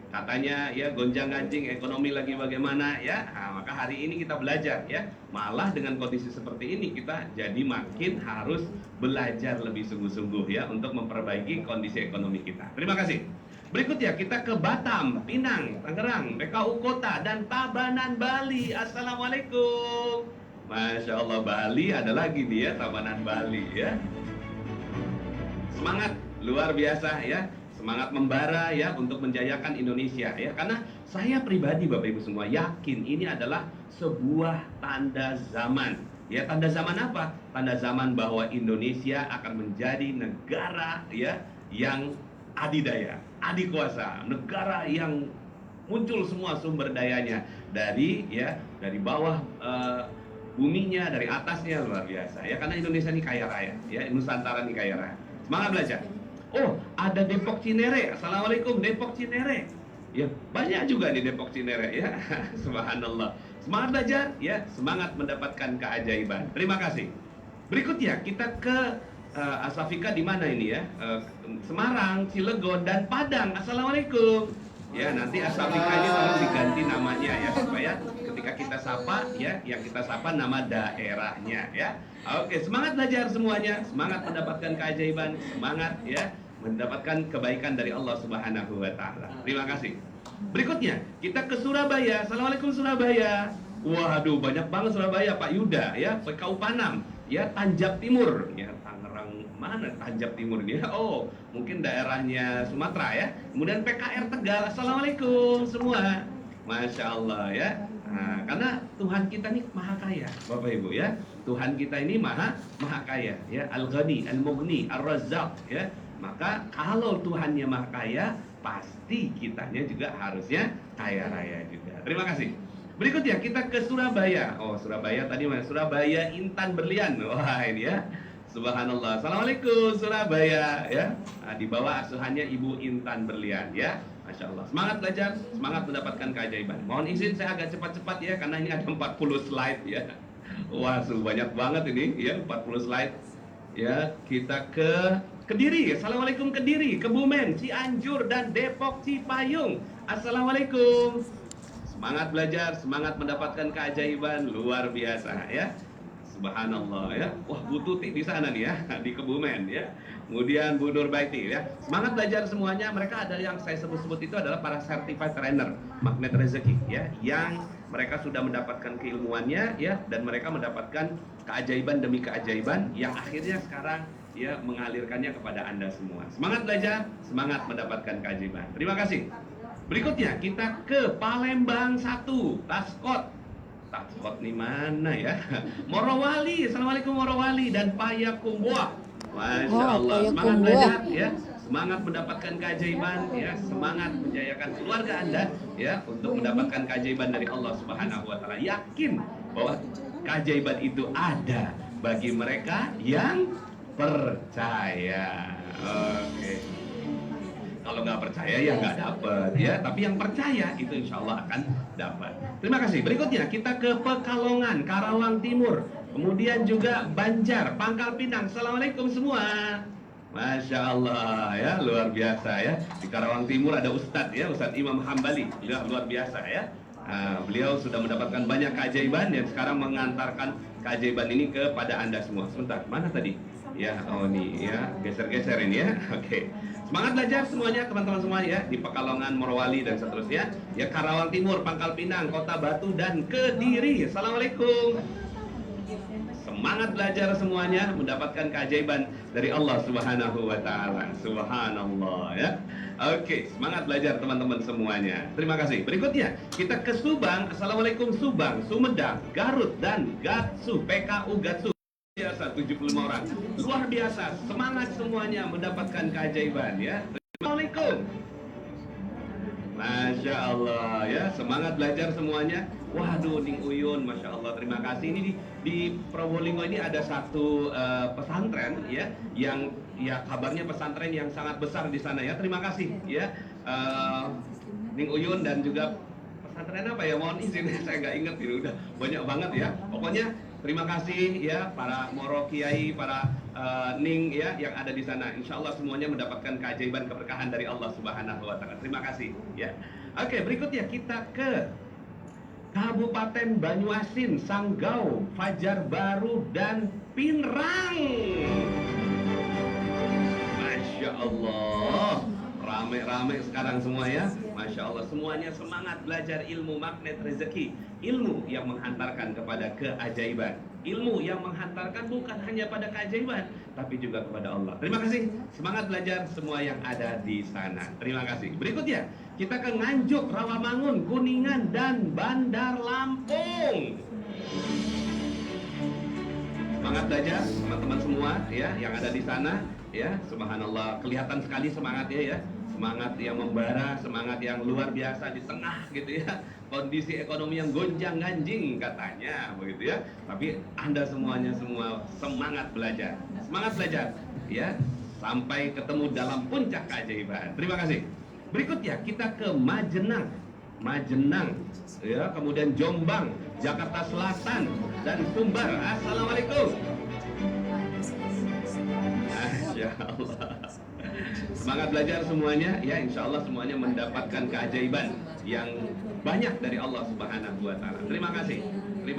katanya ya gonjang-ganjing ekonomi lagi bagaimana ya, maka hari ini kita belajar ya. Malah dengan kondisi seperti ini kita jadi makin harus belajar lebih sungguh-sungguh ya untuk memperbaiki kondisi ekonomi kita. Terima kasih. Berikutnya kita ke Batam, Pinang, Tangerang, PKU Kota dan Tabanan Bali. Assalamualaikum. Masya Allah, Bali ada lagi nih ya, Tabanan Bali ya. Semangat luar biasa ya, semangat membara ya untuk menjayakan Indonesia ya. Karena saya pribadi Bapak Ibu semua yakin ini adalah sebuah tanda zaman ya. Tanda zaman apa? Tanda zaman bahwa Indonesia akan menjadi negara ya yang adidaya, adikuasa, negara yang muncul semua sumber dayanya dari bawah buminya, dari atasnya, luar biasa ya. Karena Indonesia ini kaya raya ya, Nusantara ini kaya raya. Semangat belajar. Oh, ada Depok Cinere. Assalamualaikum Depok Cinere. Ya, banyak juga di Depok Cinere ya. Subhanallah. Semangat belajar ya, semangat mendapatkan keajaiban. Terima kasih. Berikutnya kita ke Asafika di mana ini ya? Semarang, Cilegon dan Padang. Assalamualaikum. Ya, nanti Asafika ini tolong diganti namanya ya, supaya ketika kita sapa ya, yang kita sapa nama daerahnya ya. Oke, semangat belajar semuanya, semangat mendapatkan keajaiban, semangat ya mendapatkan kebaikan dari Allah Subhanahu wa Ta'ala. Terima kasih. Berikutnya kita ke Surabaya. Assalamualaikum Surabaya. Waduh, banyak banget Surabaya Pak Yuda ya, PKU Panam ya, Tanjab Timur ya, Tangerang mana Tanjab Timur ini ya? Oh, mungkin daerahnya Sumatera ya. Kemudian PKR Tegal. Assalamualaikum semua. Masya Allah ya. Nah, karena Tuhan kita ini maha kaya Bapak Ibu ya. Tuhan kita ini maha kaya ya, Al-Ghani, Al-Mughni, Ar-Razzaq ya. Maka kalau Tuhannya maha kaya, pasti kitanya juga harusnya kaya raya juga. Terima kasih. Berikutnya kita ke Surabaya. Oh, Surabaya tadi mana? Surabaya Intan Berlian. Wah, ini ya. Subhanallah. Assalamualaikum Surabaya ya. Nah, di bawah asuhannya Ibu Intan Berlian ya. Masya Allah. Semangat belajar, semangat mendapatkan keajaiban. Mohon izin saya agak cepat-cepat ya karena ini ada 40 slide ya. Wah, banyak banget ini ya, 40 slide. Ya, kita ke Kediri. Assalamualaikum Kediri, Kebumen, Cianjur dan Depok Cipayung. Assalamualaikum. Semangat belajar, semangat mendapatkan keajaiban luar biasa ya. Subhanallah ya. Wah, Bu Tuti di sana nih ya, di Kebumen ya. Kemudian Bu Nurbaiti ya. Semangat belajar semuanya. Mereka ada yang saya sebut-sebut itu adalah para certified trainer magnet rezeki ya, yang mereka sudah mendapatkan keilmuannya ya, dan mereka mendapatkan keajaiban demi keajaiban yang akhirnya sekarang ya mengalirkannya kepada Anda semua. Semangat belajar, semangat mendapatkan keajaiban. Terima kasih. Berikutnya kita ke Palembang 1, Taskot. Taskot nih mana ya? Morowali. Assalamualaikum Morowali dan Payakumbuh. Masya Allah. Semangat belajar ya. Semangat mendapatkan keajaiban ya, semangat menjayakan keluarga Anda ya untuk mendapatkan keajaiban dari Allah Subhanahu wa taala. Yakin bahwa keajaiban itu ada bagi mereka yang percaya. Oke. Kalau nggak percaya ya nggak dapat ya, tapi yang percaya itu insya Allah akan dapat. Terima kasih. Berikutnya kita ke Pekalongan, Karawang Timur, kemudian juga Banjar, Pangkal Pinang. Assalamualaikum semua. Masya Allah ya, luar biasa ya. Di Karawang Timur ada Ustadz ya, Ustadz Imam Hambali, ya, luar biasa ya. Beliau sudah mendapatkan banyak keajaiban dan sekarang mengantarkan keajaiban ini kepada Anda semua. Sebentar, mana tadi? Ya, oh nih ya, geser-geser ini ya. Oke. Semangat belajar semuanya teman-teman semua ya, di Pekalongan, Morowali dan seterusnya. Ya, Karawang Timur, Pangkal Pinang, Kota Batu dan Kediri. Assalamualaikum. Semangat belajar semuanya, mendapatkan keajaiban dari Allah Subhanahu wa taala. Subhanallah ya. Oke, semangat belajar teman-teman semuanya. Terima kasih. Berikutnya kita ke Subang. Assalamualaikum Subang, Sumedang, Garut dan Gatsu, PKU Gatsu. Biasa 75 orang. Luar biasa. Semangat semuanya mendapatkan keajaiban ya. Assalamualaikum. Masya Allah ya, semangat belajar semuanya. Waduh, Ning Uyun, Masya Allah, terima kasih. Ini di Probolinggo ini ada satu pesantren ya, yang ya kabarnya pesantren yang sangat besar di sana ya. Terima kasih ya, Ning Uyun dan juga pesantren apa ya? Mohon izin saya nggak inget ini, udah banyak banget ya. Pokoknya terima kasih ya para Moro Kiai, para Ning ya yang ada di sana. Insya Allah semuanya mendapatkan keajaiban keberkahan dari Allah Subhanahu wa taala. Terima kasih ya. Oke, berikutnya kita ke Kabupaten Banyuasin, Sanggau, Fajar Baru dan Pinrang. Masya Allah, rame-rame sekarang semua ya. Masya Allah, semuanya semangat belajar ilmu magnet rezeki, ilmu yang menghantarkan kepada keajaiban, ilmu yang menghantarkan bukan hanya pada keajaiban tapi juga kepada Allah. Terima kasih, semangat belajar semua yang ada di sana. Terima kasih. Berikutnya kita ke Nganjuk, Rawamangun, Kuningan dan Bandar Lampung. Semangat belajar teman-teman semua ya yang ada di sana ya. Subhanallah, kelihatan sekali semangatnya ya. Semangat yang membara, semangat yang luar biasa di tengah gitu ya, kondisi ekonomi yang gonjang-ganjing katanya begitu ya. Tapi Anda semuanya semua semangat belajar ya, sampai ketemu dalam puncak keajaiban. Terima kasih. Berikutnya kita ke Majenang ya, kemudian Jombang, Jakarta Selatan dan Sumbar. Assalamualaikum. Masya Allah. Semangat belajar semuanya ya, insya Allah semuanya mendapatkan keajaiban yang banyak dari Allah Subhanahu wa taala. Terima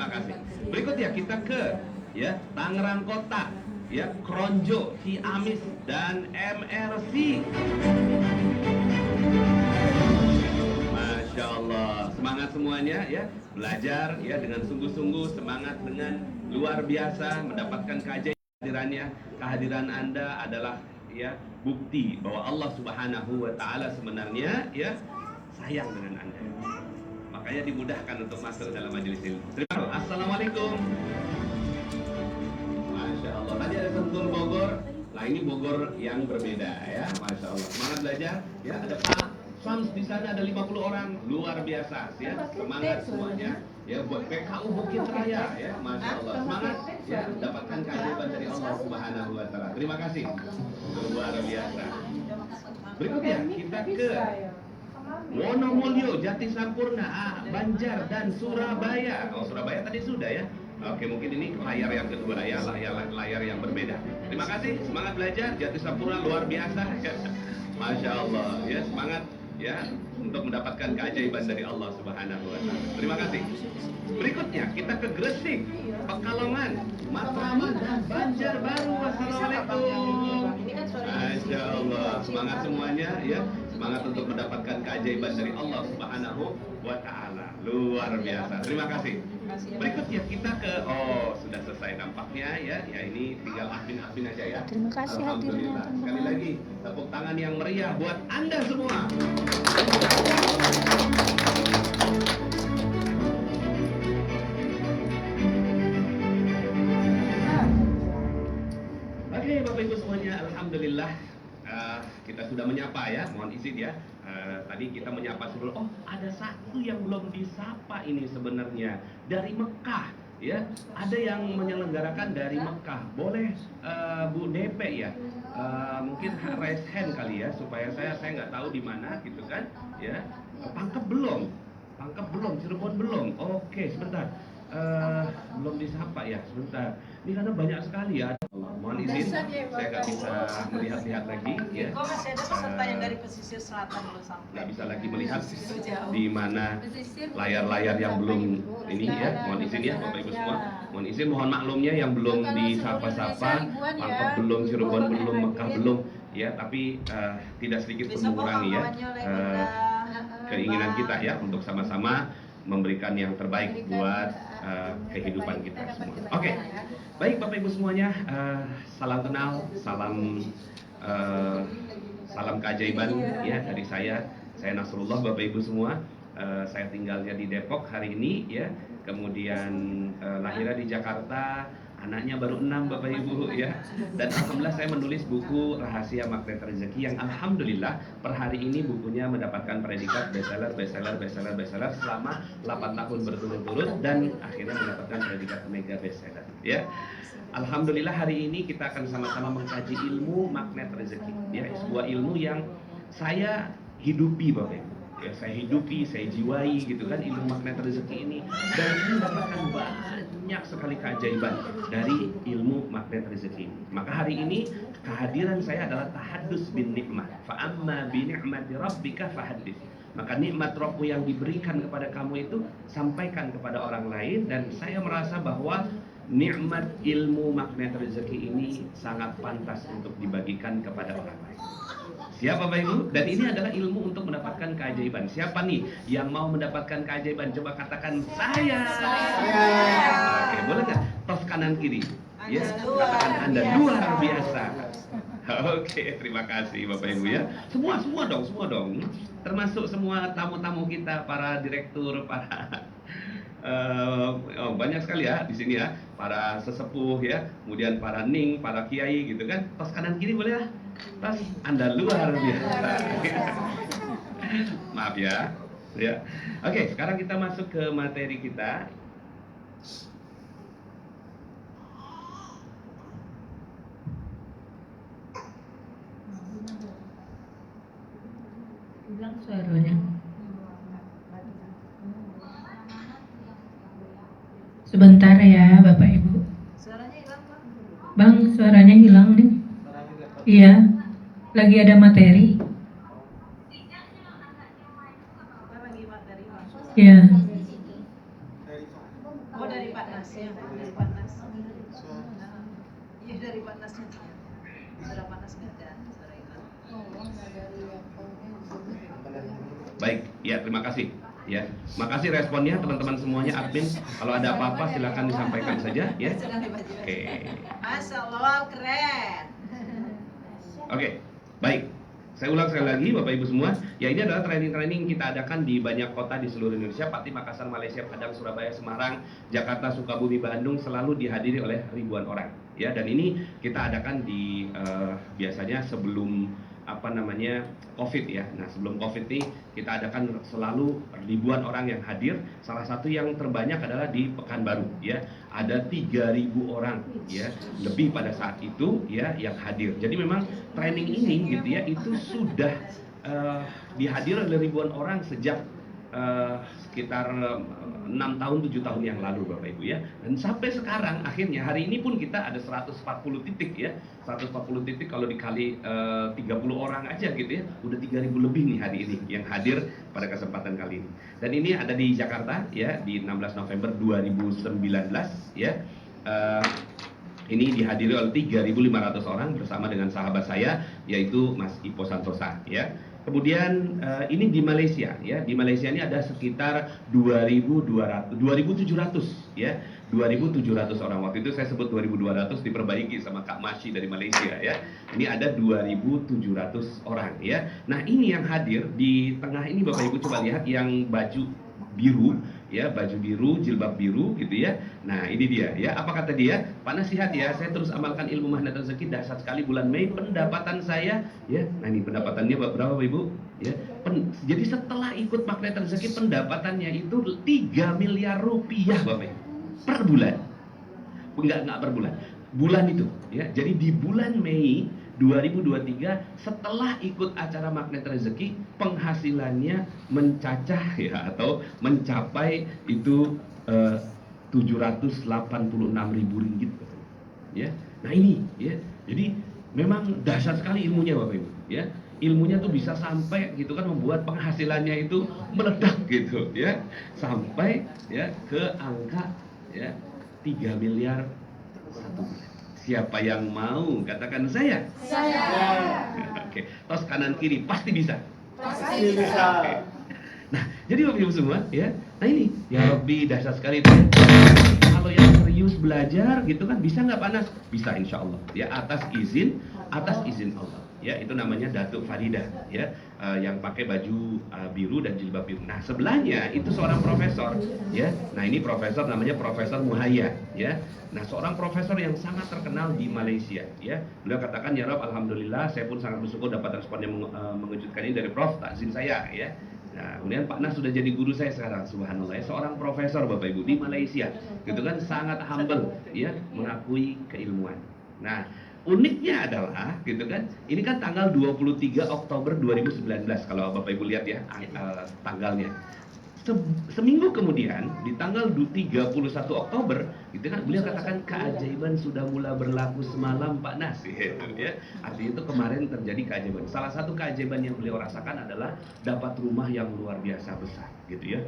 kasih. Berikutnya kita ke ya Tangerang Kota ya, Kronjo, Ciamis dan MRC. Masya Allah, semangat semuanya ya, belajar ya dengan sungguh-sungguh, semangat dengan luar biasa mendapatkan keajaiban. Kehadiran Anda adalah ya bukti bahwa Allah Subhanahu wa taala sebenarnya ya sayang dengan Anda. Makanya dimudahkan untuk masuk dalam majelis ini. Terima kasih. Assalamualaikum. Masya Allah. Tadi ada Sentul Bogor. Nah, ini Bogor yang berbeda ya. Masya Allah. Semangat belajar ya. Ada Pak Sams di sana ada 50 orang, luar biasa ya. Semangat semuanya. Ya buat PKU Bukit Raya ya, Masya Allah, semangat ya, dapatkan keajaiban dari Allah Subhanahu wa Ta'ala. Terima kasih, luar biasa. Berikutnya kita ke Wonomulyo, Jati Sampurna, Banjar dan Surabaya. Oh, Surabaya tadi sudah ya. Oke, mungkin ini layar yang kedua ya, layar yang berbeda. Terima kasih, semangat belajar, Jati Sampurna luar biasa. Masya Allah ya, semangat ya untuk mendapatkan keajaiban dari Allah Subhanahu wa Ta'ala. Terima kasih. Berikutnya kita ke Gresik, Pekalongan, Matraman dan Banjarbaru. Wassalamualaikum. Masya Allah, semangat semuanya ya, semangat untuk mendapatkan keajaiban dari Allah Subhanahu wa Ta'ala. Luar biasa. Terima kasih. Berikutnya kita ke sudah selesai nampaknya ya. Ya ini tinggal admin aja ya. Terima kasih hadirnya, Alhamdulillah. Sekali lagi tepuk tangan yang meriah buat Anda semua. Oke, Bapak Ibu semuanya, alhamdulillah kita sudah menyapa ya. Mohon izin ya. Tadi kita menyapa sebelum. Oh, ada satu yang belum disapa ini sebenarnya dari Mekah ya. Ada yang menyelenggarakan dari Mekah. Boleh Bu DP ya. Mungkin raise hand kali ya supaya saya nggak tahu di mana gitu kan ya. Pangkep belum, Cirebon belum. Oke, sebentar. Belum disapa ya, sebentar. Ini karena banyak sekali ya. Mohon izin, saya nggak bisa melihat lagi ya. Kok masih ada peserta yang dari pesisir selatan belum sampai? Nggak bisa lagi melihat di mana layar-layar yang belum ini ya. Mohon izin ya Bapak Ibu semua. Mohon izin, mohon maklumnya yang belum disapa-sapa. Pangkep belum, Cirebon belum, Mekah belum ya. Tapi tidak sedikit pun mengurangi ya keinginan kita ya untuk sama-sama memberikan yang terbaik buat kehidupan kita semua. Oke, baik Bapak Ibu semuanya, salam kenal, salam keajaiban ya dari saya Nasrullah. Bapak Ibu semua, saya tinggalnya di Depok hari ini ya, kemudian lahirnya di Jakarta. Anaknya baru 6 Bapak Ibu ya. Dan alhamdulillah saya menulis buku Rahasia Magnet Rezeki yang alhamdulillah per hari ini bukunya mendapatkan predikat bestseller selama 8 tahun berturut-turut dan akhirnya mendapatkan predikat mega bestseller ya. Alhamdulillah hari ini kita akan sama-sama mengkaji ilmu magnet rezeki ya, sebuah ilmu yang saya hidupi Bapak Ibu. Ya, saya hidupi, saya jiwai gitu kan ilmu magnet rezeki ini, dan saya mendapatkan banyak sekali keajaiban dari ilmu magnet rezeki ini. Maka hari ini kehadiran saya adalah tahaddus bin nikmah. Fa amma bi ni'mati rabbika fahaddits. Maka nikmat Rabbmu yang diberikan kepada kamu itu sampaikan kepada orang lain, dan saya merasa bahwa nikmat ilmu magnet rezeki ini sangat pantas untuk dibagikan kepada orang lain. Siapa Bapak Ibu? Dan ini adalah ilmu untuk mendapatkan keajaiban. Siapa nih yang mau mendapatkan keajaiban? Coba katakan saya. Oke, boleh nggak? Tos kanan kiri. Ya, katakan Anda luar biasa. Oke, terima kasih Bapak Ibu ya. Semua dong. Termasuk semua tamu-tamu kita, para direktur, para banyak sekali ya di sini ya, para sesepuh ya, kemudian para ning, para kiai gitu kan. Tos kanan kiri boleh lah. Tos, Anda luar biasa. Maaf ya. Ya. Oke, sekarang kita masuk ke materi kita. Hilang suaranya. Sebentar ya Bapak Ibu. Suaranya hilang Bang. Bang, suaranya hilang nih. Iya, lagi ada materi. Lagi materi Bang. Iya. Oh dari Pak Nas ya, dari Pak Nas. Iya dari Pak Nas. Suara Pak Nas nggak ada, suara hilang. Baik, ya terima kasih. Ya, makasih responnya teman-teman semuanya, admin. Kalau ada apa-apa silakan disampaikan saja ya. Oke. Masya Allah keren. Oke, baik. Saya ulang sekali lagi Bapak Ibu semua. Ya, ini adalah training-training kita adakan di banyak kota di seluruh Indonesia. Pati, Makassar, Malaysia, Padang, Surabaya, Semarang, Jakarta, Sukabumi, Bandung, selalu dihadiri oleh ribuan orang. Ya, dan ini kita adakan di biasanya sebelum COVID ya. Nah, sebelum COVID ini kita adakan selalu ribuan orang yang hadir. Salah satu yang terbanyak adalah di Pekanbaru ya. Ada 3.000 orang ya, lebih pada saat itu ya yang hadir. Jadi memang training ini gitu ya, itu sudah dihadiri oleh ribuan orang sejak sekitar 6 tahun 7 tahun yang lalu Bapak Ibu ya. Dan sampai sekarang akhirnya hari ini pun kita ada 140 titik ya. 140 titik kalau dikali 30 orang aja gitu ya, udah 3.000 lebih nih hari ini yang hadir pada kesempatan kali ini. Dan ini ada di Jakarta ya, di 16 November 2019 ya. Ini dihadiri oleh 3.500 orang bersama dengan sahabat saya yaitu Mas Ipo Santosa ya. Kemudian ini di Malaysia ya. Di Malaysia ini ada sekitar 2.700 ya. 2.700 orang. Waktu itu saya sebut 2.200, diperbaiki sama Kak Masyi dari Malaysia ya. Ini ada 2.700 orang ya. Nah, ini yang hadir di tengah ini Bapak Ibu coba lihat yang baju biru ya, baju biru, jilbab biru gitu ya. Nah, ini dia ya. Apa kata dia? Pak Nasihat ya, saya terus amalkan ilmu magnet rezeki, dahsyat sekali bulan Mei pendapatan saya ya. Nah, ini pendapatannya berapa Bapak Ibu? Ya. Jadi setelah ikut magnet rezeki pendapatannya itu 3 miliar rupiah Bapak Ibu per bulan. Enggak per bulan. Bulan itu ya. Jadi di bulan Mei 2023 setelah ikut acara magnet rezeki penghasilannya mencacah ya atau mencapai itu 786.000 ringgit ya. Nah ini ya. Jadi memang dahsyat sekali ilmunya Bapak Ibu ya. Ilmunya tuh bisa sampai gitu kan membuat penghasilannya itu meledak gitu ya. Sampai ya ke angka ya 3 miliar satu bulan. Siapa yang mau? Katakan saya. Oke. Tos kanan kiri pasti bisa. Pasti bisa. Oke. Nah, jadi Bapak Ibu semua ya. Nah ini ya lebih dahsyat sekali itu. Kalau yang serius belajar gitu kan bisa nggak Pak Nas? Bisa insya Allah. Ya atas izin Allah. Ya itu namanya Datuk Faridah ya, yang pakai baju biru dan jilbab biru. Nah sebelahnya itu seorang profesor ya. Nah ini profesor namanya Profesor Muhaya ya. Nah seorang profesor yang sangat terkenal di Malaysia ya. Beliau katakan ya Rob, alhamdulillah saya pun sangat bersyukur dapat respon yang mengejutkan ini dari Prof. Takzim saya ya. Nah, kemudian Pak Nas sudah jadi guru saya sekarang, subhanallah ya, seorang profesor Bapak Ibu di Malaysia, gitu kan, sangat humble ya, mengakui keilmuan. Nah, uniknya adalah gitu kan, ini kan tanggal 23 Oktober 2019 kalau Bapak Ibu lihat ya tanggalnya. Seminggu kemudian di tanggal 31 Oktober gitu kan, beliau katakan keajaiban sudah mulai berlaku semalam Pak Nas gitu, ya. Artinya itu kemarin terjadi keajaiban. Salah satu keajaiban yang beliau rasakan adalah dapat rumah yang luar biasa besar gitu ya.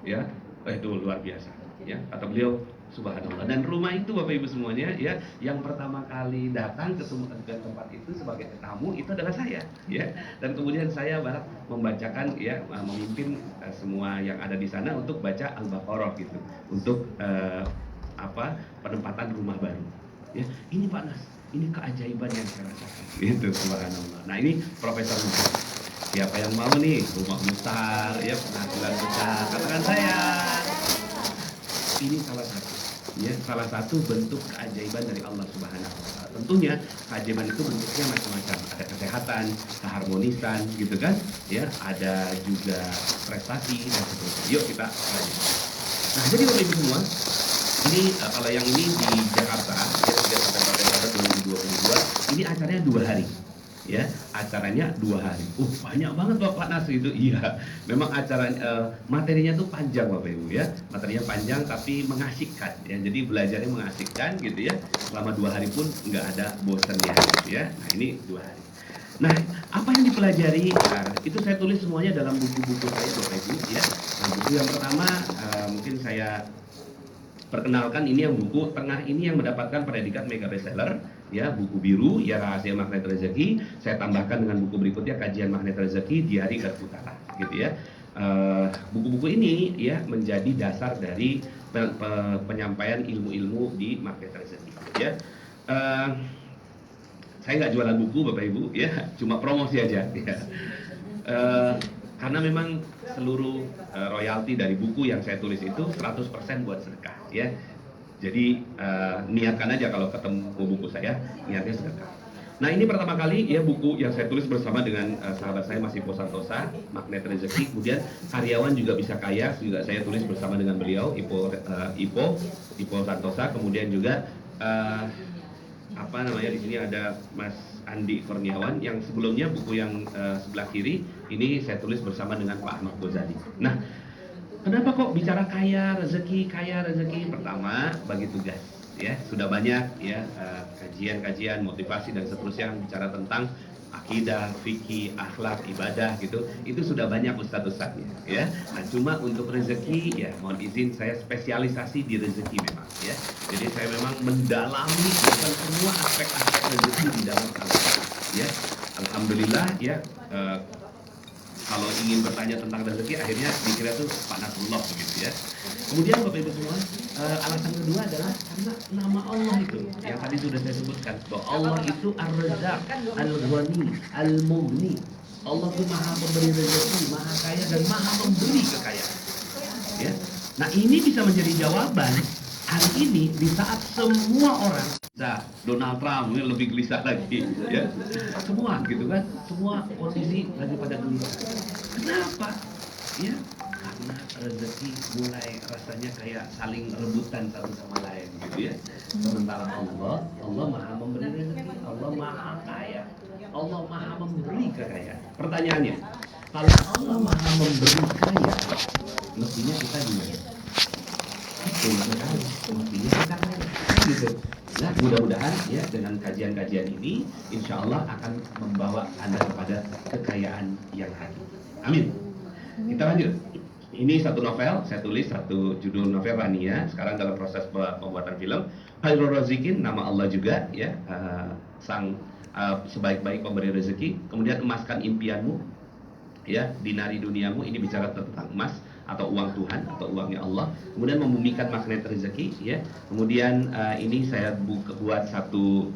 Ya, itu luar biasa ya. Kata beliau subhanallah. Dan rumah itu Bapak Ibu semuanya ya, yang pertama kali datang ke tempat itu sebagai tamu itu adalah saya ya. Dan kemudian saya barat membacakan ya, memimpin semua yang ada di sana untuk baca Al-Baqarah gitu, untuk penempatan rumah baru ya. Ini Pak Nas, ini keajaiban yang saya rasakan itu subhanallah. Nah ini Profesor Musa, siapa yang mau nih rumah besar ya, penghasilan besar, katakan saya. Ini salah satu bentuk keajaiban dari Allah Subhanahu wa Ta'ala. Tentunya keajaiban itu bentuknya macam-macam. Ada kesehatan, keharmonisan gitu kan? Ya, ada juga prestasi dan seterusnya. Yuk kita lanjut. Nah, jadi Bapak Ibu semua, ini kalau yang ini di Jakarta ya, 3 sampai 4 Desember 2022, ini acaranya 2 hari. Ya, acaranya 2 hari. Banyak banget Bapak Nas itu. Iya, memang acaranya materinya tuh panjang Bapak Ibu ya. Materinya panjang tapi mengasihkan ya. Jadi belajarnya mengasihkan gitu ya. Selama 2 hari pun nggak ada bosannya gitu ya. Nah, ini 2 hari. Nah, apa yang dipelajari? Nah, itu saya tulis semuanya dalam buku-buku saya Bapak Ibu ya. Nah, buku yang pertama mungkin saya perkenalkan, ini yang buku tengah ini yang mendapatkan predikat mega bestseller ya, buku biru ya, Rahasia Magnet Rezeki. Saya tambahkan dengan buku berikutnya, Kajian Magnet Rezeki di Hari Garputara gitu ya. Buku-buku ini ya menjadi dasar dari penyampaian ilmu-ilmu di Magnet Rezeki ya. Saya nggak jualan buku Bapak Ibu ya, cuma promosi aja ya. Karena memang seluruh royalti dari buku yang saya tulis itu 100% buat sedekah ya. Jadi niatkan aja kalau ketemu buku saya, niatnya sedekah. Nah, ini pertama kali ya buku yang saya tulis bersama dengan sahabat saya Mas Ipo Santosa, Magnet Rezeki. Kemudian karyawan juga bisa kaya, juga saya tulis bersama dengan beliau, Ipo Santosa. Kemudian juga di sini ada Mas Andi Kurniawan yang sebelumnya buku yang sebelah kiri ini saya tulis bersama dengan Pak Ahmad Ghazali. Nah, kenapa kok bicara kaya rezeki? Pertama, bagi tugas. Ya, sudah banyak ya kajian-kajian, motivasi dan seterusnya bicara tentang akidah, fikih, akhlak, ibadah gitu. Itu sudah banyak ustadz-ustadznya ya. Nah, cuma untuk rezeki ya mohon izin saya spesialisasi di rezeki memang ya. Jadi saya memang mendalami bukan semua aspek-aspek rezeki di dalam Al-Qur'an ya. Alhamdulillah ya, kalau ingin bertanya tentang rezeki akhirnya dikira tuh Pak Nasrullah begitu ya. Kemudian Bapak Ibu semua, alasan kedua adalah karena nama Allah itu yang tadi sudah saya sebutkan bahwa Allah itu Ar-Razzaq, Al-Ghani, Al-Mughni. Allah itu Maha Pemberi rezeki, Maha Kaya dan Maha Memberi kekayaan. Ya. Nah, ini bisa menjadi jawaban hari ini di saat semua orang Donald Trump ini lebih gelisah lagi ya. Semua gitu kan, semua kondisi lagi pada gelisah. Kenapa? Ya, karena rezeki mulai rasanya kayak saling rebutan satu sama lain gitu ya. Sementara Allah Maha Memberi rezeki, Allah Maha Kaya, Allah Maha Memberi kekayaan. Pertanyaannya, kalau Allah Maha Memberi kaya, mestinya kita gimana? Betul sekali, mestinya kita kaya gitu. Nah, mudah-mudahan ya dengan kajian-kajian ini insya Allah akan membawa Anda kepada kekayaan yang hakiki. Amin. Kita lanjut. Ini satu novel, saya tulis satu judul novel Rania, sekarang dalam proses pembuatan film. Khairul Razikin, nama Allah juga ya, sang sebaik-baik pemberi rezeki. Kemudian emaskan impianmu, ya, dinari duniamu, ini bicara tentang emas atau uang Tuhan atau uangnya Allah. Kemudian membumikan magnet rezeki, ya. Kemudian ini saya buat satu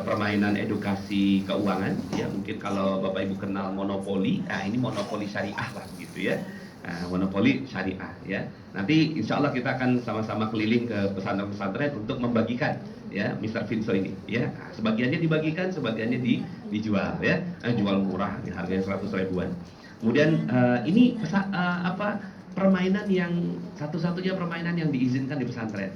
permainan edukasi keuangan, ya. Mungkin kalau Bapak Ibu kenal monopoli, ini monopoli syariah lah, gitu ya. Monopoli syariah, ya. Nanti insya Allah kita akan sama-sama keliling ke pesantren-pesantren untuk membagikan, ya, Mr. Vinso ini, ya. Sebagiannya dibagikan, sebagiannya dijual, ya. Jual murah, ya, harganya 100 ribuan. Kemudian ini permainan yang satu-satunya permainan yang diizinkan di pesantren.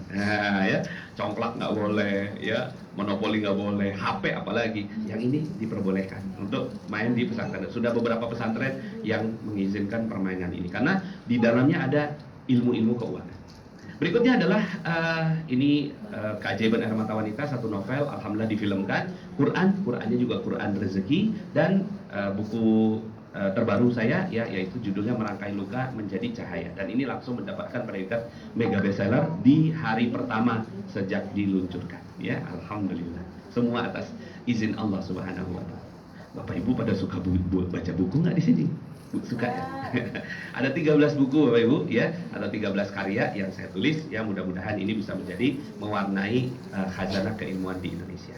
Ya, congklak nggak boleh, ya, monopoli nggak boleh, HP apalagi. Yang ini diperbolehkan untuk main di pesantren. Sudah beberapa pesantren yang mengizinkan permainan ini karena di dalamnya ada ilmu-ilmu keuangan. Berikutnya adalah ini Keajaiban Air Mata Wanita, satu novel, alhamdulillah difilmkan. Qurannya juga Quran rezeki, dan buku terbaru saya, ya, yaitu judulnya Merangkai Luka Menjadi Cahaya, dan ini langsung mendapatkan predikat mega bestseller di hari pertama sejak diluncurkan, ya, alhamdulillah, semua atas izin Allah Subhanahu wa Ta'ala. Bapak Ibu pada suka baca buku nggak di sini? Suka ya? Ada 13 buku Bapak Ibu, ya, ada 13 karya yang saya tulis, ya, mudah-mudahan ini bisa menjadi mewarnai khazanah keilmuan di Indonesia.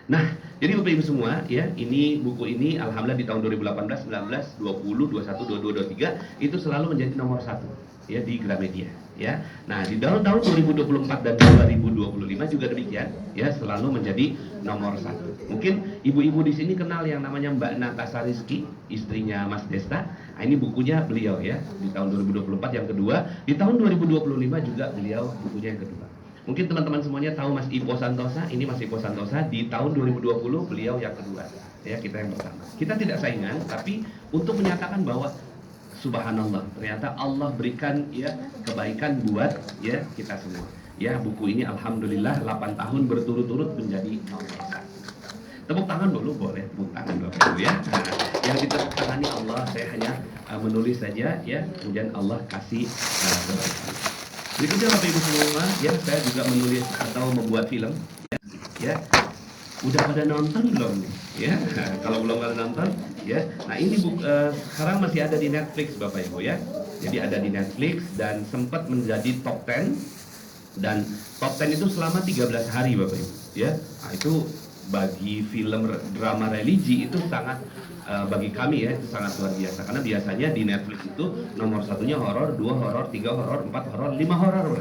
Nah, jadi Bapak Ibu semua, ya, ini buku ini alhamdulillah di tahun 2018, 19, 20, 21, 22, 23 itu selalu menjadi nomor 1, ya, di Gramedia, ya. Nah, di tahun-tahun 2024 dan 2025 juga demikian, ya, selalu menjadi nomor 1. Mungkin ibu-ibu di sini kenal yang namanya Mbak Natasha Rizky, istrinya Mas Desta. Nah, ini bukunya beliau, ya, di tahun 2024 yang kedua, di tahun 2025 juga beliau bukunya yang kedua. Mungkin teman-teman semuanya tahu Mas Ipo Santosa, ini Mas Ipo Santosa di tahun 2020 beliau yang kedua, ya, kita yang pertama. Kita tidak saingan, tapi untuk menyatakan bahwa subhanallah, ternyata Allah berikan, ya, kebaikan buat, ya, kita semua. Ya, buku ini alhamdulillah 8 tahun berturut-turut menjadi nomor 1. Tepuk tangan dulu, boleh tepuk tangan Bapak Ibu, ya. Nah, yang ditepuk tangani Allah, saya hanya menulis saja, ya, kemudian Allah kasih kebaikan. Berikutnya Bapak Ibu semua, ya, saya juga menulis atau membuat film, ya. Udah pada nonton belum nih? Ya, kalau belum pada nonton, ya. Nah, ini sekarang masih ada di Netflix Bapak Ibu, ya. Jadi ada di Netflix dan sempat menjadi top 10, dan top 10 itu selama 13 hari Bapak Ibu, ya. Nah, itu bagi film drama religi itu sangat bagi kami, ya, itu sangat luar biasa, karena biasanya di Netflix itu nomor 1-nya horor, 2 horor, 3 horor, 4 horor, 5 horor.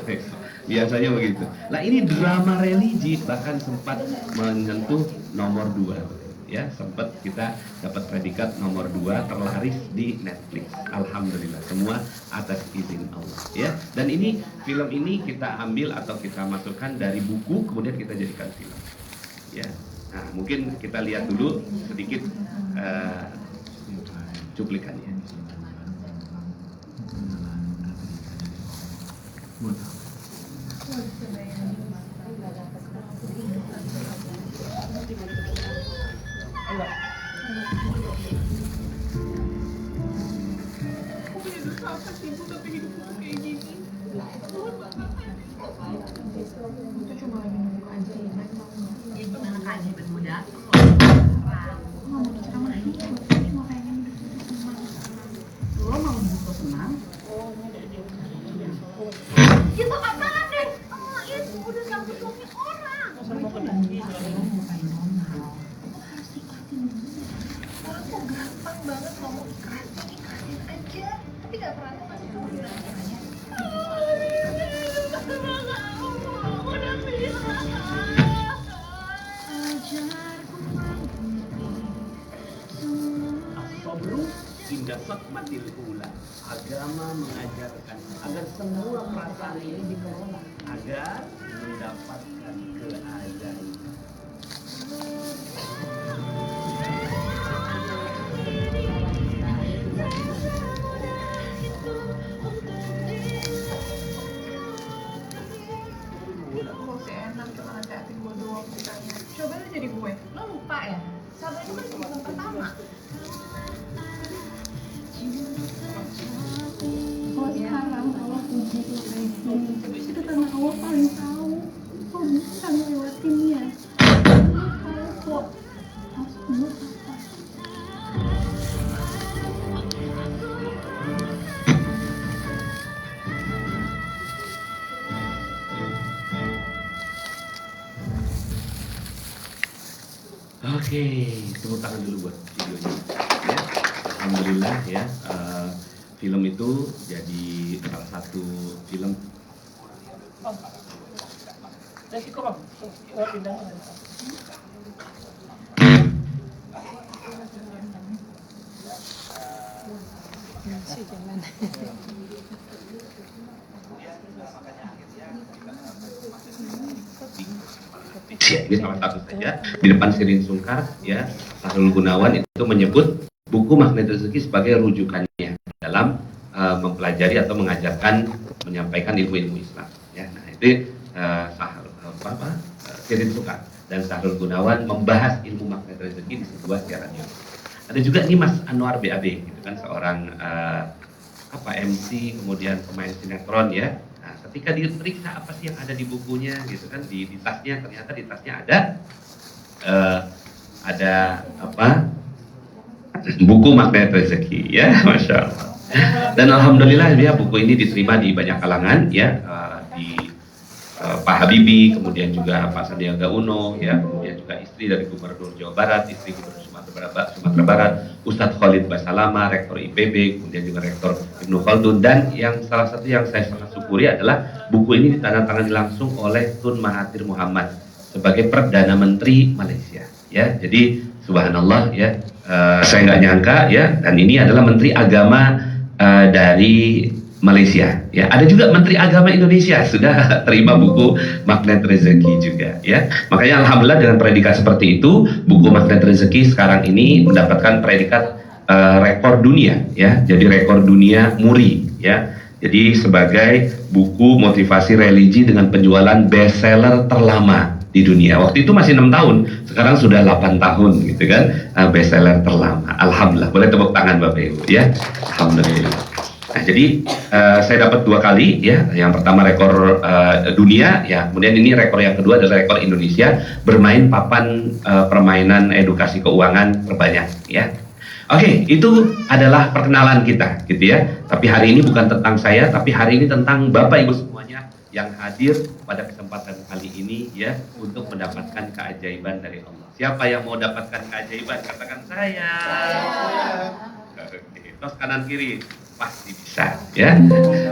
Biasanya begitu. Nah ini drama religi bahkan sempat menyentuh nomor 2. Ya, sempat kita dapat predikat nomor 2 terlaris di Netflix. Alhamdulillah, semua atas izin Allah. Ya, dan ini film ini kita ambil atau kita masukkan dari buku, kemudian kita jadikan film. Ya, nah mungkin kita lihat dulu sedikit cuplikannya. Itu apaan deh? Oh, itu udah sanggup suami orang. Orang kok gampang banget ngomong ikhlasin aja, tapi gak pernah masih tahu gimana. As-sabru inda saqmatil ula. Agama mengajarkan agar semua perasaan ini dikelola agar mendapatkan keajaiban. Kok sih enak cuma nasihatin gue doang ceritanya. Coba lu jadi gue, lo lupa ya? Sabar itu kan season pertama. Oh sekarang Allah puji itu karena Allah paling tahu. Kok bisa ngelewatinnya? Allah tahu kok. Harus buat apa? Oke, tepuk tangan dulu buat videonya. Ya, alhamdulillah ya, film itu jadi salah satu film. Ya, ini salah satu saja di depan Sirin Sungkar ya, Sahrul Gunawan itu menyebut buku Magnet Rezeki sebagai rujukannya dalam mempelajari atau mengajarkan menyampaikan ilmu-ilmu Islam ya. Nah itu Sirin Sungkar dan Sahrul Gunawan membahas ilmu Magnet Rezeki di sebuah siaran YouTube. Ada juga nih Mas Anwar BAB gitu kan, seorang MC kemudian pemain sinetron ya. Nah, ketika diperiksa apa sih yang ada di bukunya gitu kan, di tasnya, ternyata di tasnya ada apa, buku Magnet Rezeki ya, Masya Allah. Dan alhamdulillah ya, buku ini diterima di banyak kalangan ya, di Pak Habibie, kemudian juga Pak Sandiaga Uno ya, kemudian juga istri dari Gubernur Jawa Barat, istri Gubernur Sumatera Barat, Ustadz Khalid Basalamah, Rektor IPB, kemudian juga Rektor Ibnu Khaldun, dan yang salah satu yang saya sangat syukuri adalah buku ini ditandatangani langsung oleh Tun Mahathir Muhammad sebagai Perdana Menteri Malaysia ya. Jadi subhanallah ya, saya nggak nyangka ya, dan ini adalah Menteri Agama dari Malaysia ya. Ada juga Menteri Agama Indonesia sudah terima buku Magnet Rezeki juga ya. Makanya alhamdulillah dengan predikat seperti itu, buku Magnet Rezeki sekarang ini mendapatkan predikat rekor dunia ya. Jadi rekor dunia muri ya. Jadi sebagai buku motivasi religi dengan penjualan bestseller terlama di dunia. Waktu itu masih 6 tahun, sekarang sudah 8 tahun gitu kan, bestseller terlama. Alhamdulillah. Boleh tepuk tangan Bapak Ibu ya. Alhamdulillah. Nah, jadi saya dapat 2 kali ya. Yang pertama rekor dunia ya, kemudian ini rekor yang kedua adalah rekor Indonesia bermain papan permainan edukasi keuangan terbanyak ya. Oke, itu adalah perkenalan kita gitu ya. Tapi hari ini bukan tentang saya, tapi hari ini tentang Bapak Ibu semuanya yang hadir pada kesempatan kali ini ya, untuk mendapatkan keajaiban dari Allah. Siapa yang mau dapatkan keajaiban? Katakan saya. Oke, terus kanan kiri pasti bisa ya.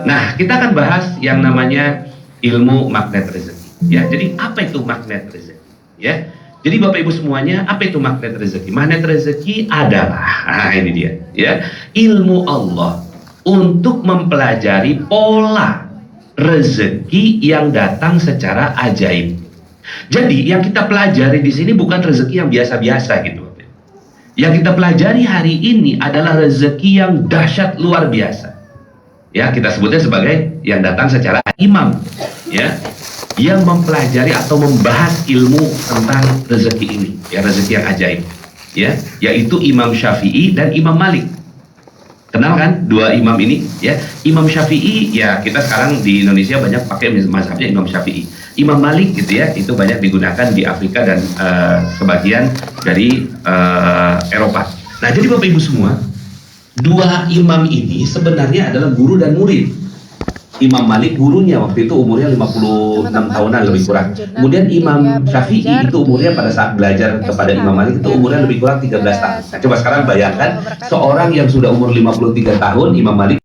Nah, kita akan bahas yang namanya ilmu magnet rezeki. Ya, jadi apa itu magnet rezeki? Ya, jadi Bapak Ibu semuanya, apa itu magnet rezeki? Magnet rezeki adalah, ini dia, ya, ilmu Allah untuk mempelajari pola rezeki yang datang secara ajaib. Jadi yang kita pelajari di sini bukan rezeki yang biasa-biasa gitu. Yang kita pelajari hari ini adalah rezeki yang dahsyat luar biasa. Ya, kita sebutnya sebagai yang datang secara imam, ya, yang mempelajari atau membahas ilmu tentang rezeki ini, ya, rezeki yang ajaib, ya, yaitu Imam Syafi'i dan Imam Malik. Kenal kan dua imam ini, ya? Imam Syafi'i, ya, kita sekarang di Indonesia banyak pakai mazhabnya Imam Syafi'i. Imam Malik gitu ya, itu banyak digunakan di Afrika dan sebagian dari Eropa. Nah, jadi Bapak Ibu semua, dua imam ini sebenarnya adalah guru dan murid. Imam Malik gurunya waktu itu umurnya 56 tahunan lebih kurang. Kemudian Imam Syafi'i itu umurnya pada saat belajar kepada Imam Malik itu umurnya lebih kurang 13 tahun. Nah, coba sekarang bayangkan seorang yang sudah umur 53 tahun, Imam Malik